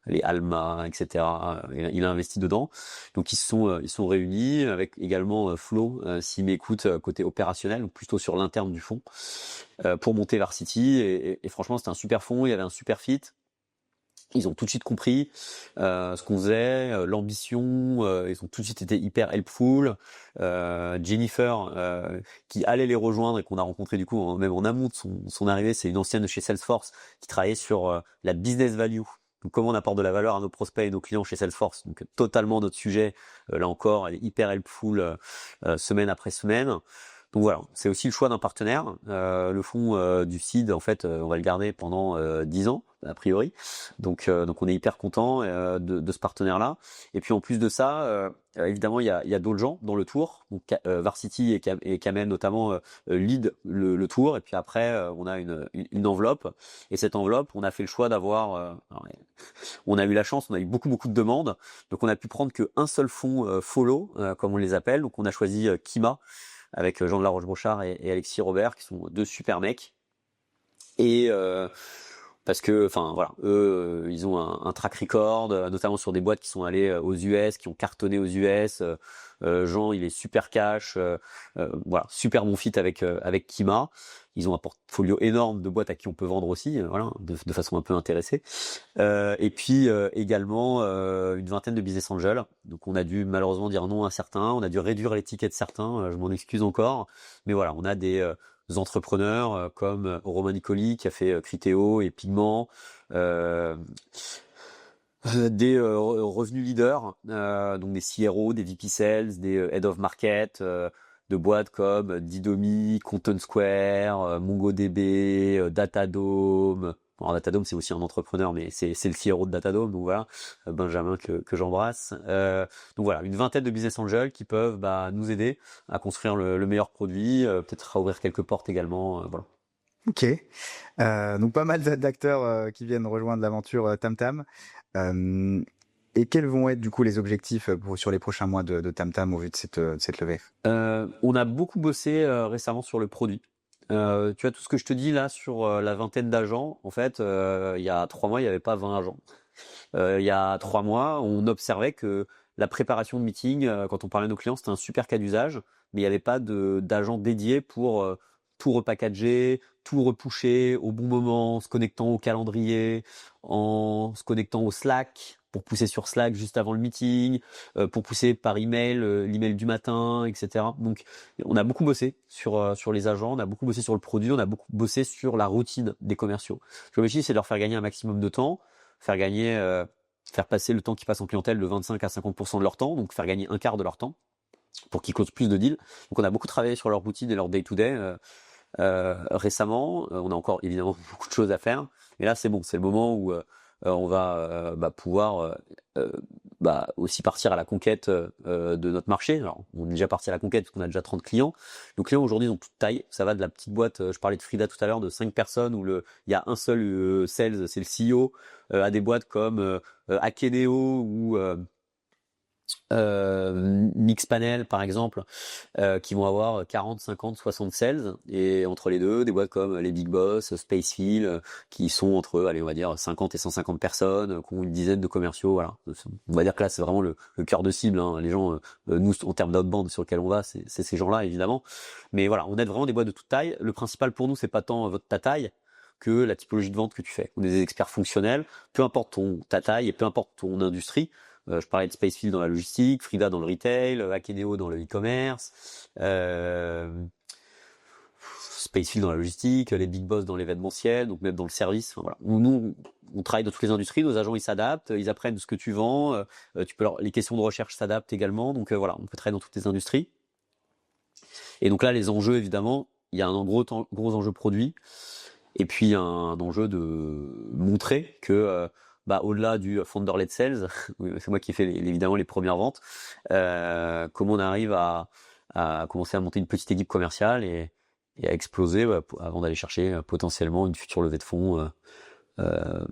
Les Alma, etc. Il a investi dedans. Donc ils sont réunis avec également Flo, s'il m'écoute, côté opérationnel, donc plutôt sur l'interne du fonds, pour monter Varsity. Et franchement, c'était un super fonds, il y avait un super fit. Ils ont tout de suite compris ce qu'on faisait, l'ambition. Ils ont tout de suite été hyper helpful. Jennifer, qui allait les rejoindre et qu'on a rencontré du coup même en amont de son arrivée, c'est une ancienne de chez Salesforce qui travaillait sur la business value. Donc comment on apporte de la valeur à nos prospects et nos clients chez Salesforce. Donc totalement notre sujet. Là encore, elle est hyper helpful semaine après semaine. Donc voilà, c'est aussi le choix d'un partenaire. Le fonds du seed, en fait, on va le garder pendant 10 ans, a priori. Donc on est hyper content de ce partenaire-là. Et puis en plus de ça, évidemment, il y a d'autres gens dans le tour. Donc Varsity et Kamel notamment lead le tour. Et puis après, on a une enveloppe. Et cette enveloppe, on a fait le choix d'avoir... on a eu la chance, on a eu beaucoup de demandes. Donc on a pu prendre qu'un seul fonds follow, comme on les appelle. Donc on a choisi Kima, avec Jean de la Roche-Brochard et Alexis Robert, qui sont deux super mecs. Et parce que, enfin voilà, eux, ils ont un track record, notamment sur des boîtes qui sont allées aux US, qui ont cartonné aux US. Jean, il est super cash, voilà, super bon fit avec Kima. Ils ont un portfolio énorme de boîtes à qui on peut vendre aussi, voilà, de façon un peu intéressée. Et puis également une vingtaine de business angels. Donc on a dû malheureusement dire non à certains, on a dû réduire les tickets de certains, je m'en excuse encore. Mais voilà, on a des entrepreneurs comme Romain Nicoli qui a fait Criteo et Pigment, des revenus leaders, donc des CRO, des VP Sales, des Head of Market, de boîtes comme Didomi, Content Square, MongoDB, Datadome. Alors Datadome c'est aussi un entrepreneur, mais c'est le CRO de Datadome, donc voilà, Benjamin que j'embrasse. Donc voilà, une vingtaine de business angels qui peuvent nous aider à construire le meilleur produit, peut-être à ouvrir quelques portes également, voilà. Ok, donc pas mal d'acteurs qui viennent rejoindre l'aventure TamTam. Et quels vont être du coup les objectifs sur les prochains mois de TamTam au vu de cette levée? On a beaucoup bossé récemment sur le produit. Tu vois, tout ce que je te dis là sur la vingtaine d'agents, en fait, il y a 3 mois, il n'y avait pas 20 agents. Il y a 3 mois, on observait que la préparation de meeting, quand on parlait à nos clients, c'était un super cas d'usage, mais il n'y avait pas d'agents dédiés pour tout repackager, tout repusher au bon moment, en se connectant au calendrier, en se connectant au Slack, pour pousser sur Slack juste avant le meeting, pour pousser par email, l'email du matin, etc. Donc, on a beaucoup bossé sur les agents, on a beaucoup bossé sur le produit, on a beaucoup bossé sur la routine des commerciaux. L'objectif, c'est de leur faire gagner un maximum de temps, faire passer le temps qu'ils passent en clientèle de 25 à 50% de leur temps, donc faire gagner un quart de leur temps pour qu'ils closent plus de deals. Donc on a beaucoup travaillé sur leur routine et leur day-to-day récemment. On a encore évidemment beaucoup de choses à faire, mais là c'est bon, c'est le moment où on va pouvoir aussi partir à la conquête de notre marché. Alors, on est déjà parti à la conquête parce qu'on a déjà 30 clients. Nos clients aujourd'hui ont toute taille. Ça va de la petite boîte, je parlais de Frida tout à l'heure, de 5 personnes où il y a un seul sales, c'est le CEO, à des boîtes comme Akeneo ou Mixpanel par exemple, qui vont avoir 40, 50, 60 sales, et entre les deux, des boîtes comme les Big Boss, Spacefield, qui sont entre, allez, on va dire 50 et 150 personnes, qui ont une dizaine de commerciaux, voilà. On va dire que là, c'est vraiment le cœur de cible, hein. Les gens, nous, en termes d'outbound sur lequel on va, c'est ces gens-là, évidemment. Mais voilà, on aide vraiment des boîtes de toute taille. Le principal pour nous, c'est pas tant ta taille, que la typologie de vente que tu fais. On est des experts fonctionnels, peu importe ta taille et peu importe ton industrie. Je parlais de Spacefield dans la logistique, Frida dans le retail, Akeneo dans le e-commerce, Spacefield dans la logistique, les Big Boss dans l'événementiel, donc même dans le service. Enfin, voilà. Nous, on travaille dans toutes les industries, nos agents ils s'adaptent, ils apprennent ce que tu vends, les questions de recherche s'adaptent également, donc voilà, on peut travailler dans toutes les industries. Et donc là, les enjeux, évidemment, il y a un gros enjeu produit, et puis un enjeu de montrer que au-delà du founder-led sales, c'est moi qui ai fait évidemment les premières ventes, comment on arrive à commencer à monter une petite équipe commerciale et à exploser avant d'aller chercher potentiellement une future levée de fonds euh,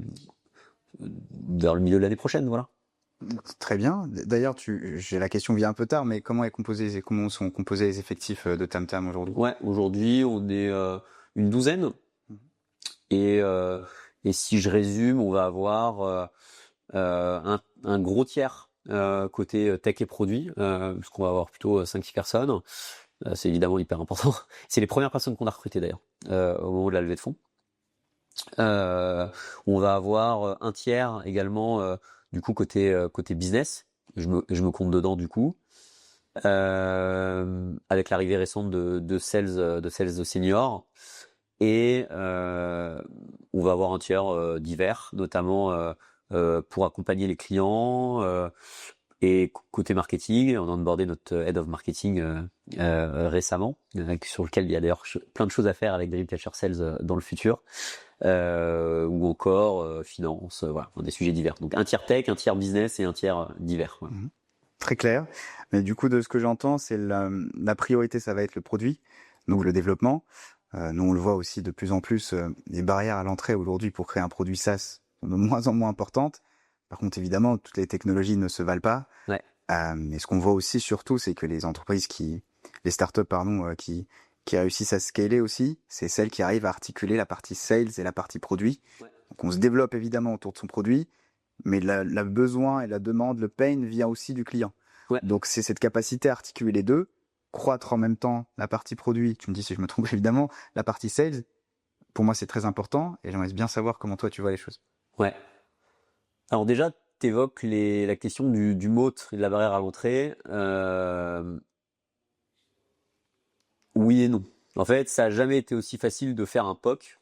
vers le milieu de l'année prochaine, voilà. Très bien. D'ailleurs, j'ai la question vient un peu tard, mais comment sont composés les effectifs de TamTam aujourd'hui? Ouais, aujourd'hui on est une douzaine et si je résume, on va avoir un gros tiers côté tech et produits, puisqu'on va avoir plutôt 5-6 personnes. C'est évidemment hyper important. C'est les premières personnes qu'on a recrutées d'ailleurs au moment de la levée de fonds. On va avoir un tiers également du coup côté business. Je me compte dedans du coup. Avec l'arrivée récente de sales seniors. Et on va avoir un tiers divers, notamment pour accompagner les clients. Et côté marketing, on a onboardé notre head of marketing récemment, sur lequel il y a d'ailleurs plein de choses à faire avec Dreamcatcher Sales dans le futur. Ou encore finance, voilà, des sujets divers. Donc un tiers tech, un tiers business et un tiers divers. Voilà. Très clair. Mais du coup, de ce que j'entends, c'est la priorité, ça va être le produit, donc le développement. Nous, on le voit aussi de plus en plus, les barrières à l'entrée aujourd'hui pour créer un produit SaaS sont de moins en moins importantes. Par contre, évidemment, toutes les technologies ne se valent pas. Ouais. Mais ce qu'on voit aussi surtout, c'est que les entreprises les startups, pardon, qui réussissent à scaler aussi, c'est celles qui arrivent à articuler la partie sales et la partie produit. Ouais. Donc, on se développe évidemment autour de son produit, mais la besoin et la demande, le pain vient aussi du client. Ouais. Donc, c'est cette capacité à articuler les deux, croître en même temps la partie produit, tu me dis si je me trompe évidemment, la partie sales, pour moi c'est très important et j'aimerais bien savoir comment toi tu vois les choses. Ouais. Alors déjà, tu évoques la question du moat et de la barrière à l'entrée. Oui et non. En fait, ça n'a jamais été aussi facile de faire un POC.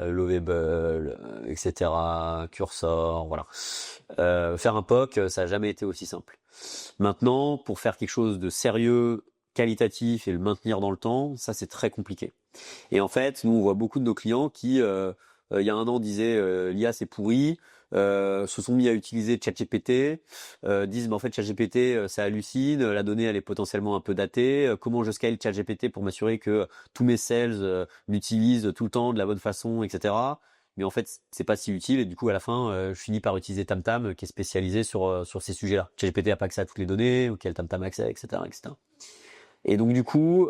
Lovable, etc., Cursor, voilà. Faire un POC, ça n'a jamais été aussi simple. Maintenant, pour faire quelque chose de sérieux, qualitatif et le maintenir dans le temps, ça c'est très compliqué. Et en fait, nous on voit beaucoup de nos clients qui, il y a un an, disaient l'IA c'est pourri, se sont mis à utiliser ChatGPT, disent en fait ChatGPT ça hallucine, la donnée elle est potentiellement un peu datée, comment je scale ChatGPT pour m'assurer que tous mes sales l'utilisent tout le temps de la bonne façon, etc. Mais en fait c'est pas si utile et du coup à la fin je finis par utiliser TamTam qui est spécialisé sur ces sujets-là. ChatGPT a pas accès à toutes les données auxquelles TamTam a accès, etc., etc. Et donc du coup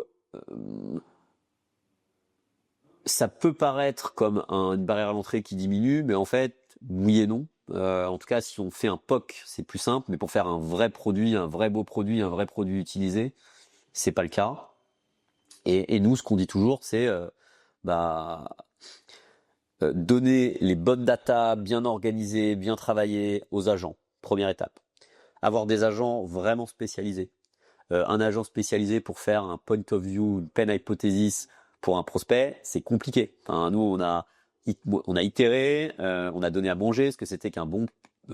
ça peut paraître comme une barrière à l'entrée qui diminue, mais en fait, oui et non. En tout cas, si on fait un POC, c'est plus simple, mais pour faire un vrai produit, un vrai beau produit, un vrai produit utilisé, c'est pas le cas. Et nous, ce qu'on dit toujours, c'est donner les bonnes datas, bien organisées, bien travaillées aux agents. Première étape. Avoir des agents vraiment spécialisés. Un agent spécialisé pour faire un point of view, une peine hypothesis pour un prospect, c'est compliqué. Enfin, nous, on a itéré, on a donné à manger ce que c'était qu'un bon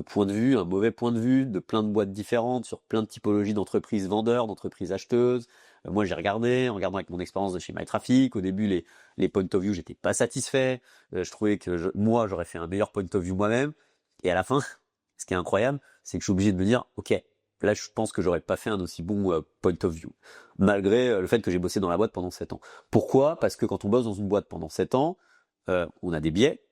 point de vue, un mauvais point de vue, de plein de boîtes différentes, sur plein de typologies d'entreprises vendeurs, d'entreprises acheteuses. Moi, j'ai regardé, en regardant avec mon expérience de chez MyTraffic. Au début, les point of view, j'étais pas satisfait. Je trouvais que moi, j'aurais fait un meilleur point of view moi-même. Et à la fin, ce qui est incroyable, c'est que je suis obligé de me dire, ok, là, je pense que j'aurais pas fait un aussi bon point of view, malgré le fait que j'ai bossé dans la boîte pendant 7 ans. Pourquoi ? Parce que quand on bosse dans une boîte pendant 7 ans, on a des biais,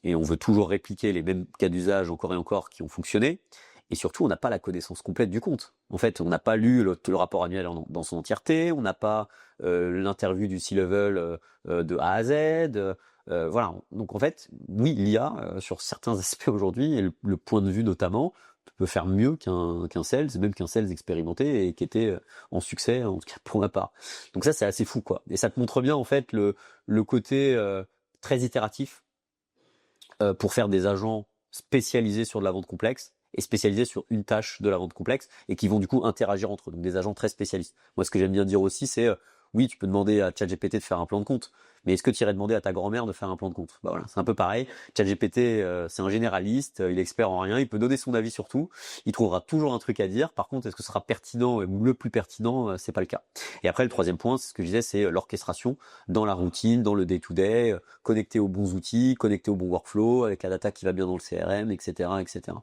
et on veut toujours répliquer les mêmes cas d'usage encore et encore qui ont fonctionné, et surtout, on n'a pas la connaissance complète du compte. En fait, on n'a pas lu le rapport annuel dans son entièreté, on n'a pas l'interview du C-level de A à Z, voilà. Donc en fait, oui, l'IA, sur certains aspects aujourd'hui, et le point de vue notamment, peut faire mieux qu'un sales, même qu'un sales expérimenté et qui était en succès, en tout cas pour ma part. Donc ça, c'est assez fou, quoi. Et ça te montre bien, en fait, le côté très itératif pour faire des agents spécialisés sur de la vente complexe et spécialisés sur une tâche de la vente complexe et qui vont du coup interagir entre eux. Donc des agents très spécialistes. Moi, ce que j'aime bien dire aussi, c'est Oui, tu peux demander à ChatGPT de faire un plan de compte, mais est-ce que tu irais demander à ta grand-mère de faire un plan de compte? Bah voilà, c'est un peu pareil. ChatGPT, c'est un généraliste, il est expert en rien, il peut donner son avis sur tout, il trouvera toujours un truc à dire. Par contre, est-ce que ce sera pertinent ou le plus pertinent? C'est pas le cas. Et après, le troisième point, c'est ce que je disais, c'est l'orchestration dans la routine, dans le day-to-day, connecté aux bons outils, connecté au bon workflow, avec la data qui va bien dans le CRM, etc., etc.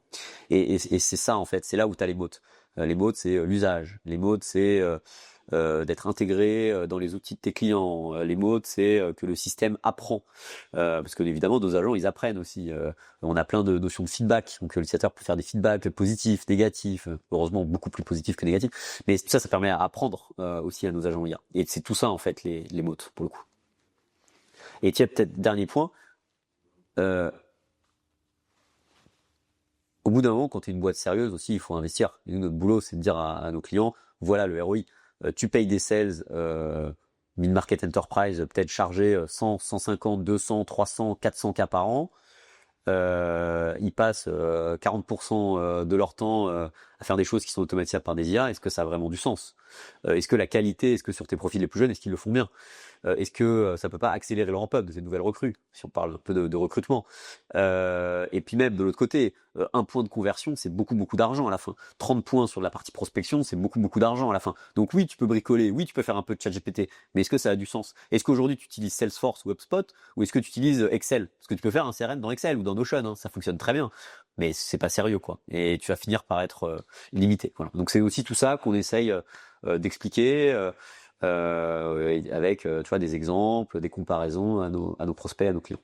Et c'est ça en fait, c'est là où tu as les modes. Les modes, c'est l'usage. Les modes, c'est d'être intégré dans les outils de tes clients. Les modes, c'est que le système apprend. Parce que évidemment, nos agents, ils apprennent aussi. On a plein de notions de feedback. Donc l'utilisateur peut faire des feedbacks positifs, négatifs, heureusement beaucoup plus positifs que négatifs. Mais tout ça, ça permet à apprendre aussi à nos agents IA. Et c'est tout ça en fait les modes pour le coup. Et tiens, peut-être dernier point. Au bout d'un moment, quand tu es une boîte sérieuse aussi, il faut investir. Et nous, notre boulot, c'est de dire à nos clients, voilà le ROI. Tu payes des sales mid-market enterprise, peut-être chargés 100, 150, 200, 300, 400 cas par an. Ils passent 40% de leur temps à faire des choses qui sont automatisables par des IA. Est-ce que ça a vraiment du sens? Est-ce que la qualité, est-ce que sur tes profils les plus jeunes, est-ce qu'ils le font bien? Est-ce que ça peut pas accélérer le ramp-up de ces nouvelles recrues, si on parle un peu de recrutement? Et puis même de l'autre côté, un point de conversion, c'est beaucoup d'argent à la fin. 30 points sur la partie prospection, c'est beaucoup d'argent à la fin. Donc oui, tu peux bricoler, oui, tu peux faire un peu de ChatGPT, mais est-ce que ça a du sens? Est-ce qu'aujourd'hui tu utilises Salesforce ou HubSpot, ou est-ce que tu utilises Excel? Parce que tu peux faire un CRM dans Excel ou dans Notion, hein, ça fonctionne très bien, mais c'est pas sérieux quoi. Et tu vas finir par être limité. Voilà. Donc c'est aussi tout ça qu'on essaye d'expliquer. Avec tu vois des exemples, des comparaisons à nos prospects, à nos clients.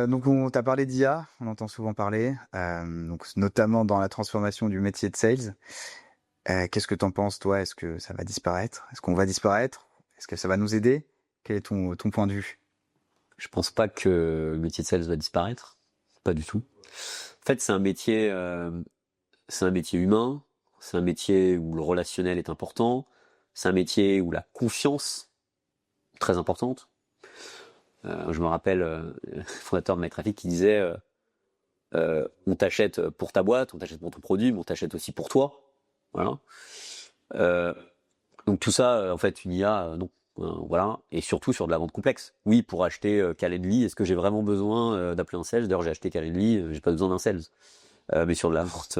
Donc on t'a parlé d'IA, on entend souvent parler, donc notamment dans la transformation du métier de sales. Qu'est-ce que t'en penses toi? Est-ce que ça va disparaître? Est-ce qu'on va disparaître? Est-ce que ça va nous aider? Quel est ton point de vue? Je pense pas que le métier de sales va disparaître, pas du tout. En fait, c'est un métier humain, c'est un métier où le relationnel est important, c'est un métier où la confiance est très importante. Je me rappelle le fondateur de MyTraffic qui disait on t'achète pour ta boîte, on t'achète pour ton produit, mais on t'achète aussi pour toi. Voilà. Euh, donc tout ça, en fait, une IA, non. Voilà. Et surtout sur de la vente complexe. Oui, pour acheter Calendly, est-ce que j'ai vraiment besoin d'appeler un sales? D'ailleurs, j'ai acheté Calendly, j'ai pas besoin d'un sales. Mais sur de la vente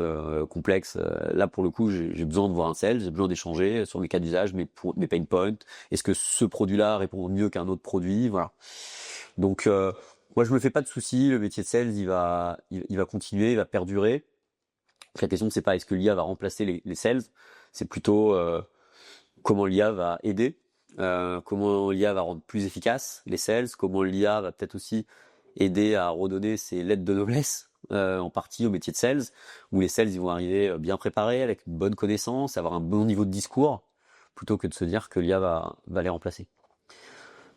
complexe, là pour le coup, j'ai besoin de voir un sales, j'ai besoin d'échanger sur mes cas d'usage, mes pain points. Est-ce que ce produit-là répond mieux qu'un autre produit? Voilà. Donc moi, je me fais pas de soucis. Le métier de sales, il va continuer, il va perdurer. La question, c'est pas est-ce que l'IA va remplacer les sales, c'est plutôt comment l'IA va aider, comment l'IA va rendre plus efficace les sales, comment l'IA va peut-être aussi aider à redonner ses lettres de noblesse en partie au métier de sales, où les sales ils vont arriver bien préparés, avec une bonne connaissance, avoir un bon niveau de discours, plutôt que de se dire que l'IA va les remplacer.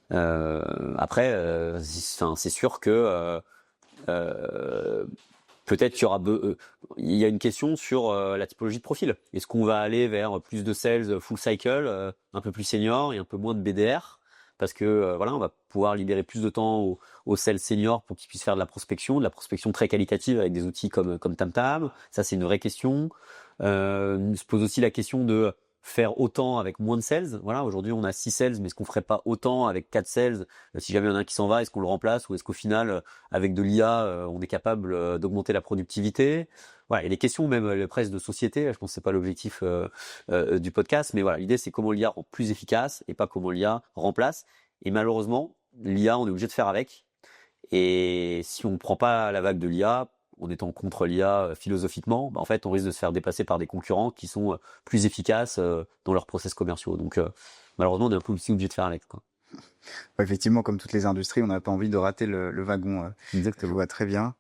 Après, c'est sûr que peut-être qu'il y aura il y a une question sur la typologie de profil. Est-ce qu'on va aller vers plus de sales full cycle, un peu plus senior et un peu moins de BDR parce que voilà, on va pouvoir libérer plus de temps aux sales seniors pour qu'ils puissent faire de la prospection très qualitative avec des outils comme TamTam. Ça, c'est une vraie question. Se pose aussi la question de faire autant avec moins de sales. Voilà, aujourd'hui on a 6 sales, mais est-ce qu'on ferait pas autant avec 4 sales? Si jamais il y en a un qui s'en va, est-ce qu'on le remplace ou est-ce qu'au final, avec de l'IA, on est capable d'augmenter la productivité? Voilà, il y a des questions même presque de société. Je pense que c'est pas l'objectif du podcast, mais voilà, l'idée c'est comment l'IA rend plus efficace et pas comment l'IA remplace. Et malheureusement, l'IA, on est obligé de faire avec. Et si on ne prend pas la vague de l'IA, en étant contre l'IA philosophiquement, bah en fait, on risque de se faire dépasser par des concurrents qui sont plus efficaces dans leurs process commerciaux. Donc, malheureusement, on est un peu aussi obligé de faire avec, quoi. Ouais, effectivement, comme toutes les industries, on n'a pas envie de rater le wagon. Je vois très bien.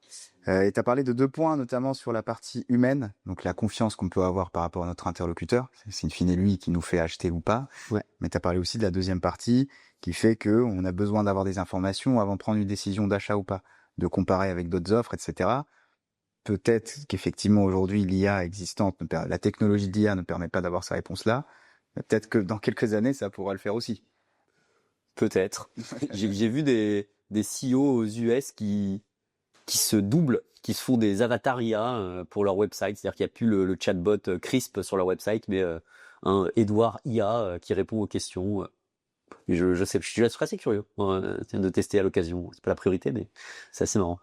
Et tu as parlé de 2 points, notamment sur la partie humaine, donc la confiance qu'on peut avoir par rapport à notre interlocuteur. C'est in fine lui qui nous fait acheter ou pas. Ouais. Mais tu as parlé aussi de la deuxième partie qui fait que on a besoin d'avoir des informations avant de prendre une décision d'achat ou pas, de comparer avec d'autres offres, etc. Peut-être qu'effectivement aujourd'hui l'IA existante, la technologie de l'IA ne permet pas d'avoir ces réponses-là. Mais peut-être que dans quelques années, ça pourra le faire aussi. Peut-être. J'ai vu des CEO aux US qui se doublent, qui se font des avatars IA pour leur website. C'est-à-dire qu'il n'y a plus le chatbot Crisp sur leur website, mais un Edouard IA qui répond aux questions. Je sais, je suis assez curieux de tester à l'occasion. C'est pas la priorité, mais c'est assez marrant.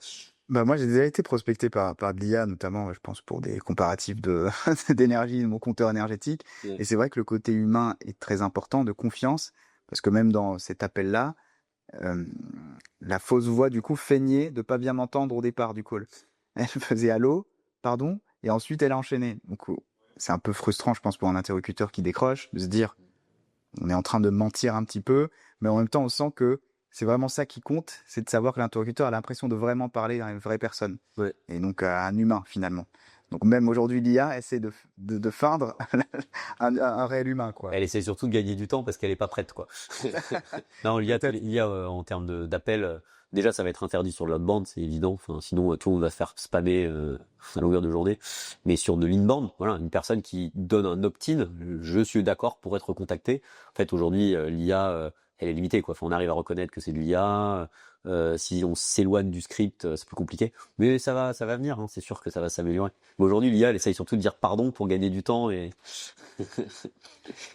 Bah moi j'ai déjà été prospecté par de l'IA, notamment je pense pour des comparatifs de d'énergie de mon compteur énergétique. Ouais. Et c'est vrai que le côté humain est très important, de confiance, parce que même dans cet appel-là, euh, la fausse voix du coup feignait de pas bien m'entendre au départ du call. Elle faisait allô, pardon, et ensuite elle a enchaîné. Donc c'est un peu frustrant, je pense, pour un interlocuteur qui décroche, de se dire on est en train de mentir un petit peu, mais en même temps on sent que c'est vraiment ça qui compte, c'est de savoir que l'interlocuteur a l'impression de vraiment parler à une vraie personne, Ouais. et donc à un humain finalement. Donc même aujourd'hui l'IA essaie de feindre un réel humain, quoi. Elle essaie surtout de gagner du temps parce qu'elle est pas prête, quoi. Non, Peut-être. en termes d'appel, déjà ça va être interdit sur l'outbound, c'est évident. Enfin, sinon tout le monde va se faire spammer à longueur de journée. Mais sur de l'inbound, voilà, une personne qui donne un opt-in, je suis d'accord pour être contacté. En fait, aujourd'hui, l'IA, elle est limitée, quoi. Enfin, on arrive à reconnaître que c'est de l'IA. Si on s'éloigne du script, c'est plus compliqué. Mais ça va venir. Hein, c'est sûr que ça va s'améliorer. Mais aujourd'hui, l'IA, elle essaye surtout de dire pardon pour gagner du temps et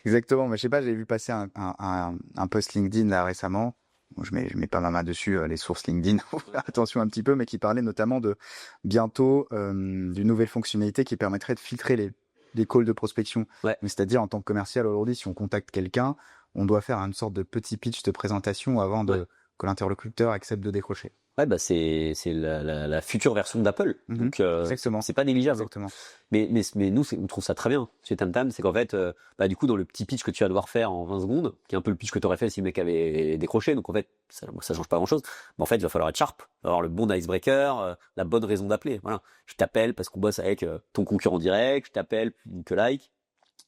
Exactement, mais je sais pas, j'ai vu passer un post LinkedIn là récemment. Bon, je mets pas ma main dessus, les sources LinkedIn, faut faire attention un petit peu, mais qui parlait notamment de bientôt d'une nouvelle fonctionnalité qui permettrait de filtrer les calls de prospection. ouais. Mais c'est-à-dire en tant que commercial aujourd'hui, si on contacte quelqu'un, on doit faire une sorte de petit pitch de présentation avant Ouais. que l'interlocuteur accepte de décrocher. Ouais, bah c'est la future version d'Apple. Mhm. Donc Exactement. c'est pas négligeable. Exactement. Mais nous on trouve ça très bien chez Tamtam, c'est qu'en fait bah du coup dans le petit pitch que tu vas devoir faire en 20 secondes, qui est un peu le pitch que tu aurais fait si le mec avait décroché, donc en fait ça change pas grand-chose. Mais en fait, il va falloir être sharp, avoir le bon icebreaker, la bonne raison d'appeler. Voilà, je t'appelle parce qu'on bosse avec ton concurrent direct, je t'appelle que like.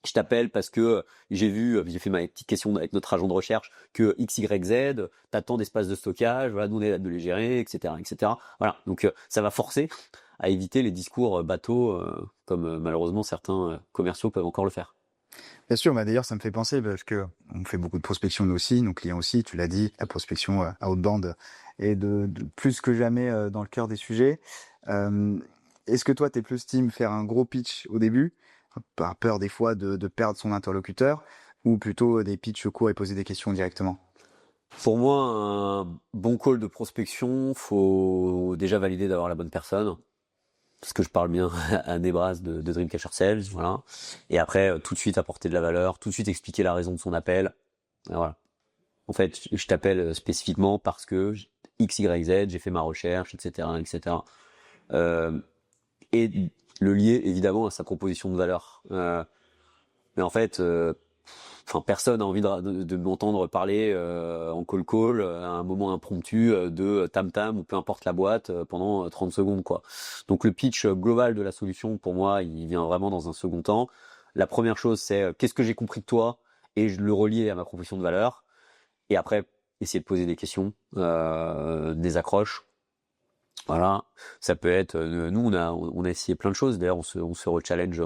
Je t'appelle parce que j'ai fait ma petite question avec notre agent de recherche que XYZ, t'as tant d'espace de stockage, voilà, nous on est là de les gérer, etc., etc. Voilà, donc ça va forcer à éviter les discours bateaux comme malheureusement certains commerciaux peuvent encore le faire. Bien sûr, bah d'ailleurs, ça me fait penser parce que on fait beaucoup de prospection nous aussi, nos clients aussi, tu l'as dit, la prospection outbound est de plus que jamais dans le cœur des sujets. Euh, Est-ce que toi, t'es plus team faire un gros pitch au début, par peur des fois de perdre son interlocuteur, ou plutôt des pitchs courts et poser des questions directement? Pour moi, un bon call de prospection, faut déjà valider d'avoir la bonne personne. Parce que je parle bien à Nebras de Dreamcatcher Sales, voilà. Et après, tout de suite apporter de la valeur, tout de suite expliquer la raison de son appel. Et voilà. En fait, je t'appelle spécifiquement parce que X, Y, Z, j'ai fait ma recherche, etc., etc. Euh, et le lier évidemment à sa proposition de valeur. Mais en fait, enfin personne n'a envie de m'entendre parler en call à un moment impromptu de Tam Tam ou peu importe la boîte pendant 30 secondes quoi. Donc le pitch global de la solution pour moi, il vient vraiment dans un second temps. La première chose c'est qu'est-ce que j'ai compris de toi et je le relie à ma proposition de valeur. Et après essayer de poser des questions, des accroches. Voilà, ça peut être. Nous, on a essayé plein de choses. D'ailleurs, on se rechallenge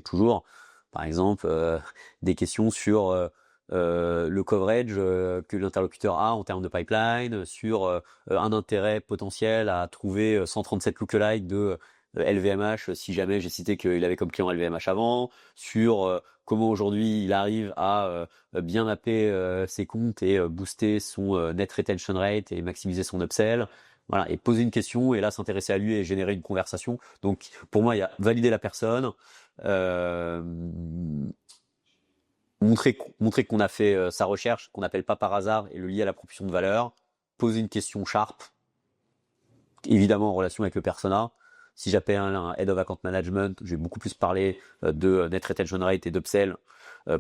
toujours. Par exemple, des questions sur le coverage que l'interlocuteur a en termes de pipeline, sur un intérêt potentiel à trouver 137 lookalike de LVMH, si jamais j'ai cité qu'il avait comme client LVMH avant, sur comment aujourd'hui il arrive à bien mapper ses comptes et booster son net retention rate et maximiser son upsell. Voilà, et poser une question et là s'intéresser à lui et générer une conversation. Donc pour moi, il y a valider la personne, euh, montrer qu'on a fait sa recherche, qu'on n'appelle pas par hasard et le lier à la proposition de valeur, poser une question sharp, évidemment en relation avec le persona. Si j'appelle un Head of Account Management, je vais beaucoup plus parler de Net Retention Rate et d'upsell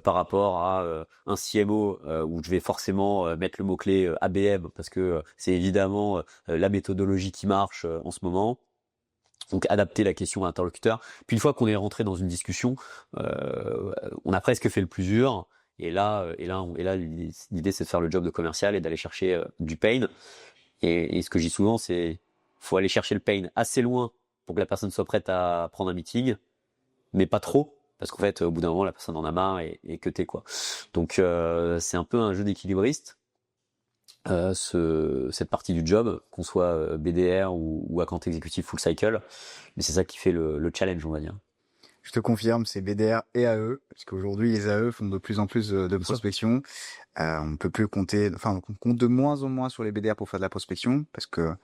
par rapport à un CMO où je vais forcément mettre le mot-clé ABM parce que c'est évidemment la méthodologie qui marche en ce moment. Donc adapter la question à l'interlocuteur. Puis une fois qu'on est rentré dans une discussion, on a presque fait le plus dur. Et là, l'idée c'est de faire le job de commercial et d'aller chercher du pain. Et ce que je dis souvent, c'est faut aller chercher le pain assez loin pour que la personne soit prête à prendre un meeting, mais pas trop, parce qu'en fait, au bout d'un moment, la personne en a marre et que t'es quoi. Donc c'est un peu un jeu d'équilibriste. Cette partie du job, qu'on soit BDR ou account exécutif full cycle, mais c'est ça qui fait le challenge, on va dire. Je te confirme, c'est BDR et AE, parce qu'aujourd'hui les AE font de plus en plus de prospection. On ne peut plus compter, enfin on compte de moins en moins sur les BDR pour faire de la prospection, parce que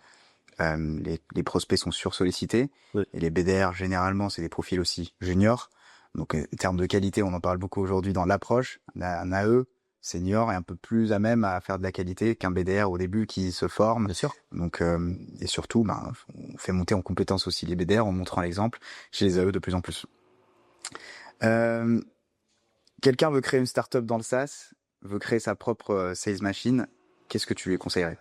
les prospects sont sursollicités, Ouais. et les BDR généralement c'est des profils aussi juniors. Donc en termes de qualité, on en parle beaucoup aujourd'hui dans l'approche. Un AE senior est un peu plus à même à faire de la qualité qu'un BDR au début qui se forme. Bien sûr. Donc et surtout, on fait monter en compétence aussi les BDR en montrant l'exemple chez les AE de plus en plus. Quelqu'un veut créer une startup dans le SaaS, veut créer sa propre sales machine. Qu'est-ce que tu lui conseillerais?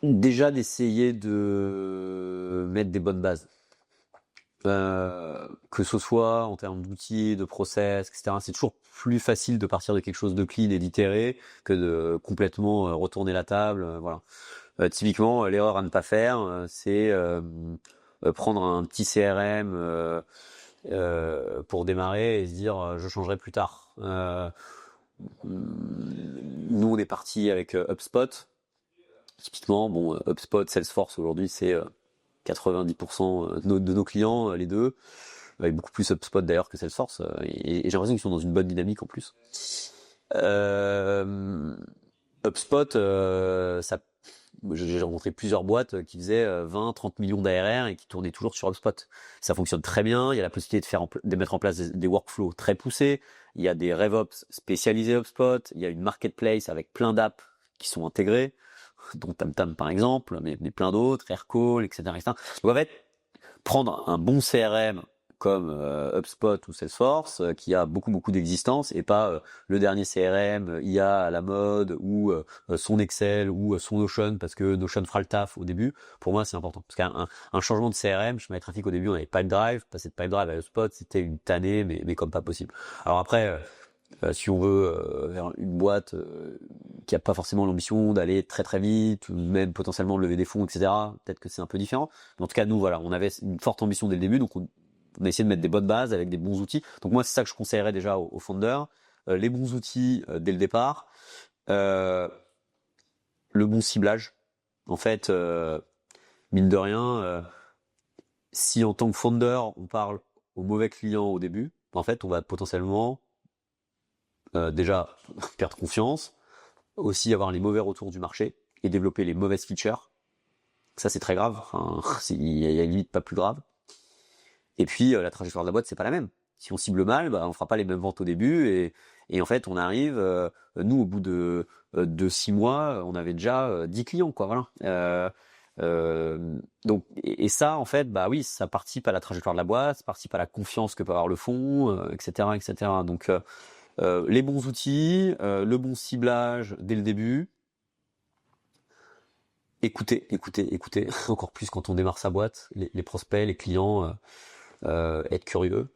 Déjà d'essayer de mettre des bonnes bases. Que ce soit en termes d'outils, de process, etc. C'est toujours plus facile de partir de quelque chose de clean et d'itérer que de complètement retourner la table. Voilà. Typiquement, l'erreur à ne pas faire, c'est prendre un petit CRM pour démarrer et se dire je changerai plus tard. Nous, on est parti avec HubSpot. Typiquement, bon, HubSpot, Salesforce aujourd'hui, c'est 90% de nos clients, les deux, avec beaucoup plus HubSpot d'ailleurs que Salesforce, et j'ai l'impression qu'ils sont dans une bonne dynamique en plus. HubSpot, j'ai rencontré plusieurs boîtes qui faisaient 20-30 millions d'ARR et qui tournaient toujours sur HubSpot. Ça fonctionne très bien, il y a la possibilité de mettre en place des workflows très poussés, il y a des RevOps spécialisés HubSpot, il y a une marketplace avec plein d'apps qui sont intégrées, dont TamTam par exemple, mais plein d'autres, Aircall, etc., etc. Donc en fait, prendre un bon CRM comme HubSpot ou Salesforce, qui a beaucoup d'existence, et pas le dernier CRM IA à la mode, ou son Excel, ou son Notion, parce que Notion fera le taf au début. Pour moi, c'est important. Parce qu'un changement de CRM, je mets trafic au début, on avait Pipedrive, passer de Pipedrive à HubSpot, c'était une tannée, mais comme pas possible. Alors après, si on veut vers une boîte qui a pas forcément l'ambition d'aller très vite, ou même potentiellement lever des fonds, etc., peut-être que c'est un peu différent. Mais en tout cas, nous, voilà, on avait une forte ambition dès le début, donc on a essayé de mettre des bonnes bases avec des bons outils. Donc moi, c'est ça que je conseillerais déjà aux founders. Les bons outils dès le départ. Le bon ciblage. En fait, mine de rien, si en tant que founder, on parle aux mauvais clients au début, en fait, on va potentiellement déjà perdre confiance, aussi avoir les mauvais retours du marché et développer les mauvaises features. Ça, c'est très grave. Enfin, il y a limite pas plus grave. Et puis, la trajectoire de la boîte, c'est pas la même. Si on cible mal, on fera pas les mêmes ventes au début, et en fait, on arrive, nous, au bout de 6 mois, on avait déjà 10 clients, quoi, voilà. Donc, et ça, en fait, oui, ça participe à la trajectoire de la boîte, ça participe à la confiance que peut avoir le fonds, etc., etc. Donc, les bons outils, le bon ciblage dès le début. Écoutez, encore plus quand on démarre sa boîte, les prospects, les clients, être curieux.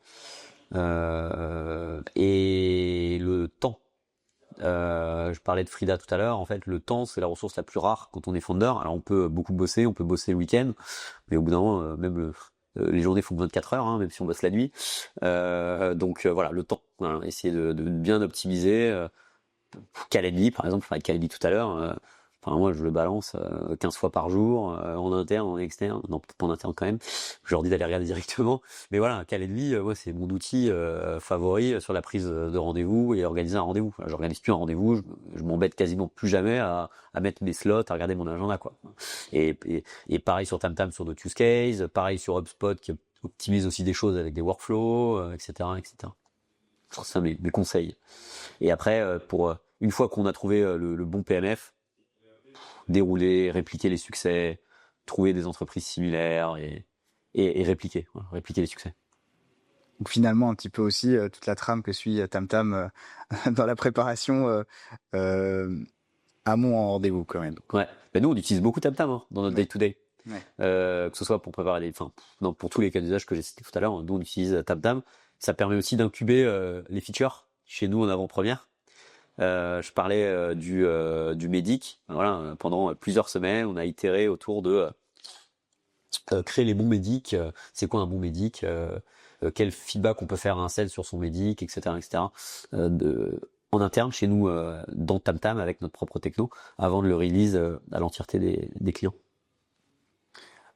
Et le temps. Je parlais de Frida tout à l'heure. En fait, le temps, c'est la ressource la plus rare quand on est founder. Alors, on peut beaucoup bosser, on peut bosser le week-end, mais au bout d'un moment, même les journées font 24 heures, hein, même si on bosse la nuit. Donc voilà, le temps. Voilà, essayer de bien optimiser. Calendly, par exemple, je parlais de Calendly tout à l'heure. Moi, je le balance 15 fois par jour, en interne, en externe. Non, peut-être pas en interne quand même. Je leur dis d'aller regarder directement. Mais voilà, Calendly, moi, c'est mon outil favori sur la prise de rendez-vous et organiser un rendez-vous. Je n'organise plus un rendez-vous, je m'embête quasiment plus jamais à mettre mes slots, à regarder mon agenda, quoi. Et pareil sur TamTam, sur d'autres use cases, pareil sur HubSpot qui optimise aussi des choses avec des workflows, etc., etc. C'est ça mes conseils. Et après, pour une fois qu'on a trouvé le bon PMF, dérouler, répliquer les succès, trouver des entreprises similaires et répliquer, voilà, répliquer les succès. Donc finalement, un petit peu aussi toute la trame que suit TamTam dans la préparation amont en rendez-vous quand même. Ouais. Nous, on utilise beaucoup TamTam dans notre day-to-day. Ouais. Que ce soit pour préparer pour tous les cas d'usage que j'ai cités tout à l'heure, nous on utilise TamTam. Ça permet aussi d'incuber les features chez nous en avant-première. Je parlais du Médic. Voilà, pendant plusieurs semaines, on a itéré autour de créer les bons médics. C'est quoi un bon médic, quel feedback on peut faire à un sales sur son médic, etc., etc. En interne chez nous dans TamTam avec notre propre techno avant de le release à l'entièreté des clients.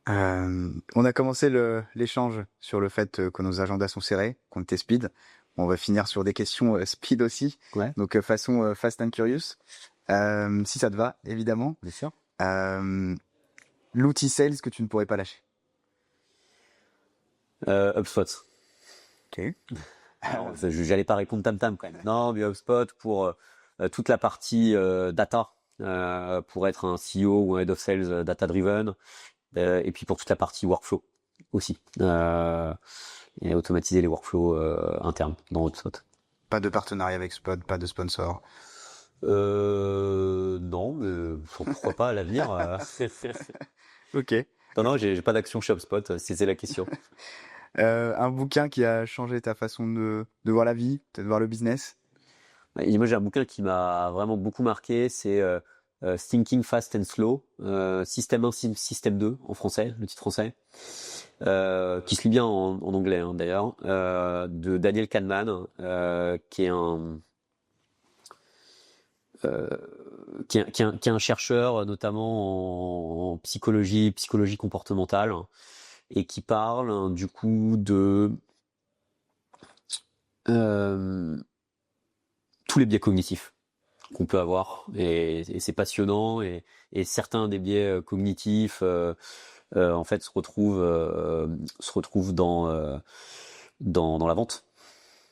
On a commencé l'échange sur le fait que nos agendas sont serrés, qu'on était speed. On va finir sur des questions speed aussi, Ouais, donc façon Fast and Curious. Si ça te va, évidemment. bien sûr. Euh, L'outil sales que tu ne pourrais pas lâcher. HubSpot. Ok. Alors, j'allais pas répondre tam tam quand même. Non, mais HubSpot pour toute la partie data, pour être un CEO ou un head of sales data driven, et puis pour toute la partie workflow aussi, et automatiser les workflows internes dans HubSpot. Pas de partenariat avec Spot, pas de sponsor. Non, mais pourquoi pas à l'avenir. Ok. Non, non, j'ai pas d'action chez HubSpot, si c'est la question. Un bouquin qui a changé ta façon de voir la vie, peut-être voir le business. Et moi, j'ai un bouquin qui m'a vraiment beaucoup marqué, c'est Thinking Fast and Slow, Système 1, Système 2 en français, le titre français, qui se lit bien en anglais hein, d'ailleurs, de Daniel Kahneman, qui est euh, qui est un chercheur notamment en psychologie comportementale, et qui parle du coup de euh, tous les biais cognitifs qu'on peut avoir et c'est passionnant et certains des biais cognitifs en fait se retrouvent dans la vente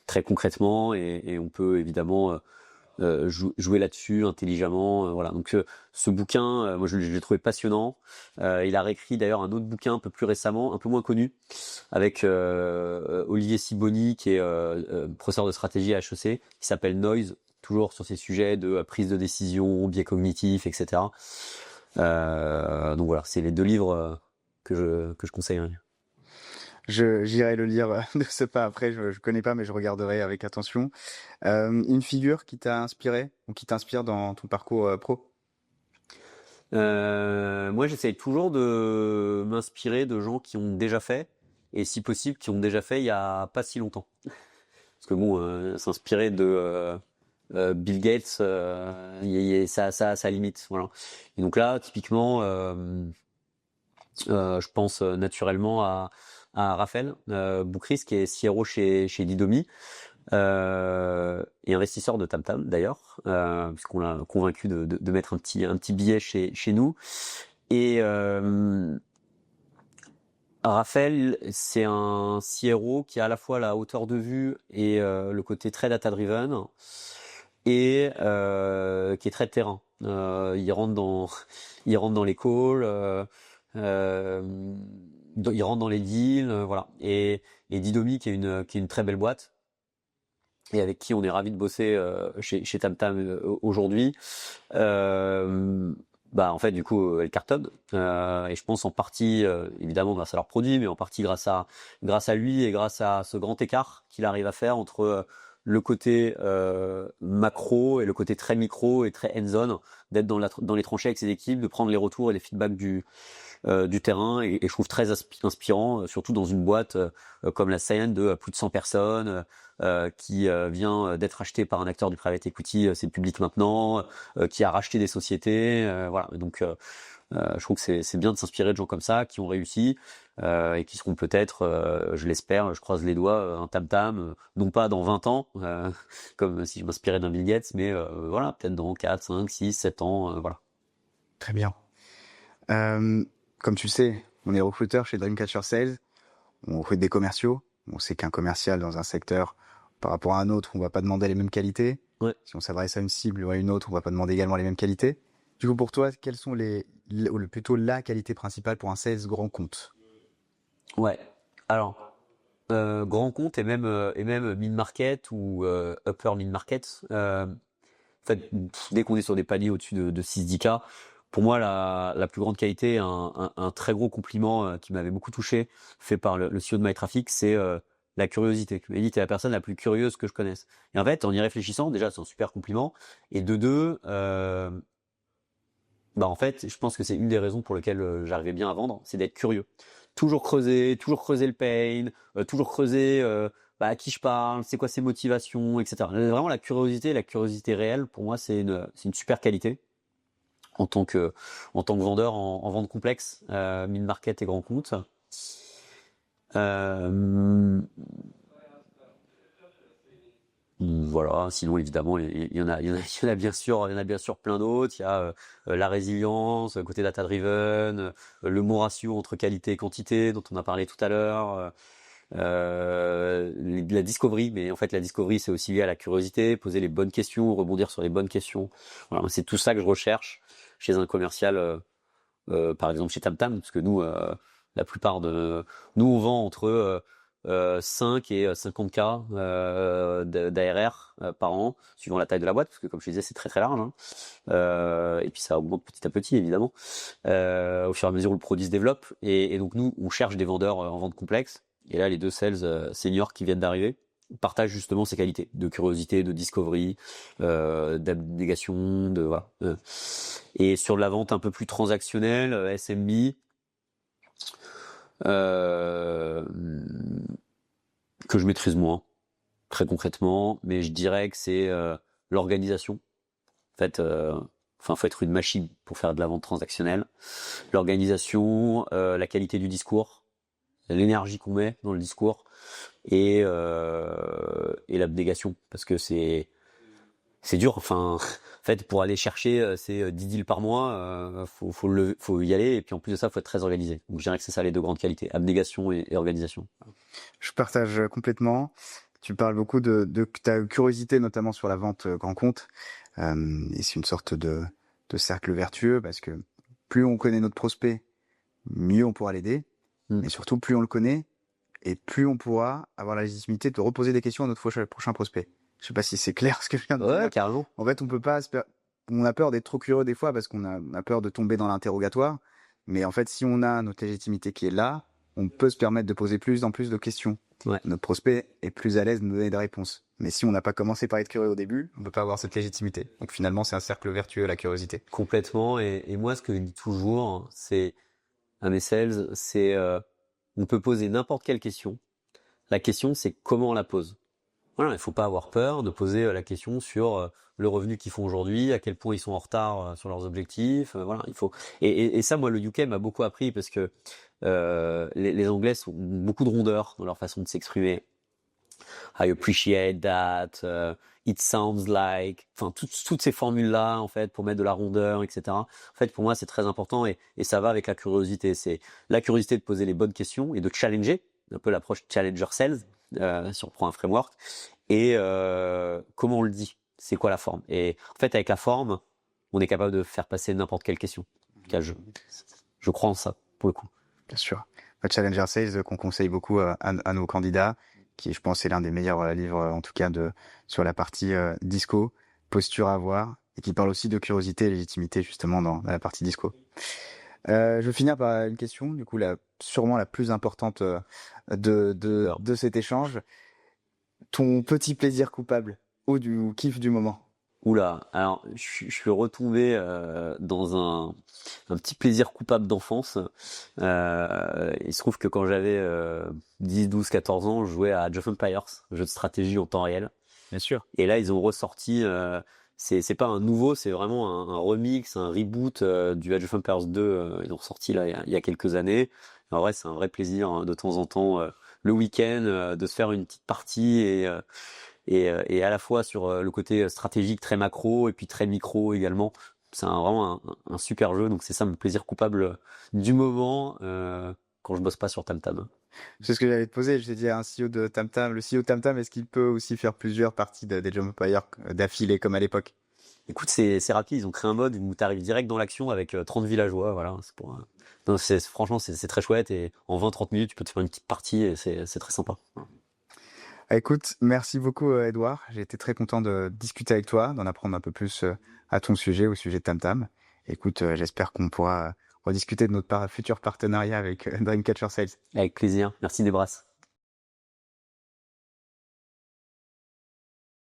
très concrètement et on peut évidemment jouer là-dessus intelligemment voilà donc ce bouquin moi je l'ai trouvé passionnant il a réécrit d'ailleurs un autre bouquin un peu plus récemment un peu moins connu avec Olivier Sibony qui est professeur de stratégie à HEC qui s'appelle Noise toujours sur ces sujets de prise de décision biais cognitifs etc donc voilà c'est les deux livres que je conseillerais. J'irai le lire de ce pas après. Je connais pas, mais je regarderai avec attention. Une figure qui t'a inspiré ou qui t'inspire dans ton parcours pro? Moi, j'essaye toujours de m'inspirer de gens qui ont déjà fait, et si possible, qui ont déjà fait il y a pas si longtemps. Parce que bon, s'inspirer de Bill Gates, ça limite, voilà. Et donc là, typiquement, je pense naturellement à Raphaël Boukris, qui est CRO chez Didomi, et investisseur de TamTam d'ailleurs, puisqu'on l'a convaincu de mettre un petit billet chez nous. Et Raphaël, c'est un CRO qui a à la fois la hauteur de vue et le côté très data-driven et qui est très terrain. Il rentre dans les calls, il rentre dans les deals, voilà. Et Didomi, qui est une très belle boîte et avec qui on est ravi de bosser chez TamTam aujourd'hui. Euh, Bah en fait du coup elle cartonne et je pense en partie évidemment grâce à leurs produits mais en partie grâce à lui et grâce à ce grand écart qu'il arrive à faire entre le côté macro et le côté très micro et très hands-on d'être dans les tranchées avec ses équipes de prendre les retours et les feedbacks du terrain et je trouve très inspirant surtout dans une boîte comme la Cyan de plus de 100 personnes qui vient d'être acheté par un acteur du private equity, c'est public maintenant, qui a racheté des sociétés, voilà. Donc, je trouve que c'est bien de s'inspirer de gens comme ça qui ont réussi et qui seront peut-être, je l'espère, je croise les doigts, un tam-tam, non pas dans 20 ans, comme si je m'inspirais d'un Bill Gates, mais voilà, peut-être dans 4, 5, 6, 7 ans, voilà. Très bien. Euh, Comme tu le sais, on est recruteur chez Dreamcatcher Sales. On recrute des commerciaux. On sait qu'un commercial dans un secteur par rapport à un autre, on va pas demander les mêmes qualités. Ouais. Si on s'adresse à une cible ou à une autre, on va pas demander également les mêmes qualités. Du coup, pour toi, quelles sont plutôt la qualité principale pour un sales grand compte? Ouais. Alors, grand compte et même mid-market ou upper mid-market. En fait, dès qu'on est sur des paliers au-dessus de 6-10K, pour moi, la plus grande qualité, un très gros compliment qui m'avait beaucoup touché, fait par le CEO de MyTraffic, c'est la curiosité. Il m'a dit, t'es la personne la plus curieuse que je connaisse. Et en fait, en y réfléchissant, déjà, c'est un super compliment. Et de deux, bah en fait, je pense que c'est une des raisons pour lesquelles j'arrivais bien à vendre, c'est d'être curieux. Toujours creuser le pain, toujours creuser bah, à qui je parle, c'est quoi ses motivations, etc. Vraiment la curiosité réelle, pour moi, c'est une super qualité. en tant que vendeur en vente complexe, mid-market et grand compte. Voilà, sinon évidemment il y en a bien sûr plein d'autres. Il y a la résilience, côté data driven, le bon ratio entre qualité et quantité dont on a parlé tout à l'heure. La discovery, mais en fait la discovery c'est aussi lié à la curiosité, poser les bonnes questions, rebondir sur les bonnes questions. Voilà, c'est tout ça que je recherche chez un commercial, par exemple chez TamTam, parce que nous, la plupart de nous on vend entre 5 et 50K d'ARR par an, suivant la taille de la boîte, parce que comme je disais c'est très très large, hein. Et puis ça augmente petit à petit évidemment au fur et à mesure où le produit se développe, et donc nous on cherche des vendeurs en vente complexe. Et là, les 2 sales seniors qui viennent d'arriver partagent justement ces qualités de curiosité, de discovery, d'abnégation, de voilà. Et sur la vente un peu plus transactionnelle, SMB, que je maîtrise moins, très concrètement, mais je dirais que c'est l'organisation. En fait, faut être une machine pour faire de la vente transactionnelle. L'organisation, la qualité du discours, l'énergie qu'on met dans le discours et l'abnégation, parce que c'est dur. Enfin, en fait, pour aller chercher ces 10 deals par mois, faut y aller, et puis en plus de ça, faut être très organisé. Donc je dirais que c'est ça les 2 grandes qualités, abnégation et organisation. Je partage complètement. Tu parles beaucoup de ta curiosité, notamment sur la vente grand compte. Et c'est une sorte de cercle vertueux, parce que plus on connaît notre prospect, mieux on pourra l'aider. Mais surtout, plus on le connaît, et plus on pourra avoir la légitimité de reposer des questions à notre prochain prospect. Je sais pas si c'est clair ce que je viens de dire. Ouais, carrément. En fait, on a peur d'être trop curieux des fois, parce qu'on a peur de tomber dans l'interrogatoire. Mais en fait, si on a notre légitimité qui est là, on peut se permettre de poser plus en plus de questions. Ouais. Notre prospect est plus à l'aise de nous donner des réponses. Mais si on n'a pas commencé par être curieux au début, on peut pas avoir cette légitimité. Donc finalement, c'est un cercle vertueux, la curiosité. Complètement. Et moi, ce que je dis toujours, c'est à mes sales, c'est on peut poser n'importe quelle question. La question, c'est comment on la pose. Voilà, il faut pas avoir peur de poser la question sur le revenu qu'ils font aujourd'hui, à quel point ils sont en retard sur leurs objectifs. Voilà, il faut. Et ça, moi, le UK m'a beaucoup appris, parce que les Anglais ont beaucoup de rondeur dans leur façon de s'exprimer. I appreciate that. It sounds like. Enfin, toutes ces formules-là, en fait, pour mettre de la rondeur, etc. En fait, pour moi, c'est très important, et ça va avec la curiosité. C'est la curiosité de poser les bonnes questions et de challenger, un peu l'approche challenger sales, si on prend un framework. Et comment on le dit, c'est quoi la forme. Et en fait, avec la forme, on est capable de faire passer n'importe quelle question. En tout cas, je crois en ça, pour le coup. Bien sûr. Le Challenger Sales qu'on conseille beaucoup à nos candidats, qui, je pense, est l'un des meilleurs livres, en tout cas, sur la partie disco, posture à avoir, et qui parle aussi de curiosité et légitimité, justement, dans la partie disco. Je vais finir par une question, du coup, sûrement la plus importante de cet échange. Ton petit plaisir coupable ou du kiff du moment? Oula, alors je suis retombé dans un petit plaisir coupable d'enfance. Il se trouve que quand j'avais 10, 12, 14 ans, je jouais à Age of Empires, jeu de stratégie en temps réel. Bien sûr. Et là, ils ont ressorti, c'est pas un nouveau, c'est vraiment un remix, un reboot du Age of Empires 2. Ils ont ressorti là il y a quelques années. En vrai, c'est un vrai plaisir, hein, de temps en temps, le week-end, de se faire une petite partie, et à la fois sur le côté stratégique très macro, et puis très micro également. C'est vraiment un super jeu, donc c'est ça mon plaisir coupable du moment quand je bosse pas sur TamTam. C'est ce que j'allais te poser. Je t'ai dit à un CEO de TamTam, le CEO de TamTam, est-ce qu'il peut aussi faire plusieurs parties des Age of Empires d'affilée comme à l'époque? Écoute, c'est rapide, ils ont créé un mode où tu arrives direct dans l'action avec 30 villageois, voilà. Non, franchement, c'est très chouette, et en 20-30 minutes, tu peux te faire une petite partie, et c'est très sympa. Écoute, merci beaucoup Edouard. J'ai été très content de discuter avec toi, d'en apprendre un peu plus à ton sujet, au sujet de TamTam. Écoute, j'espère qu'on pourra rediscuter de notre futur partenariat avec Dreamcatcher Sales. Avec plaisir. Merci Nebras.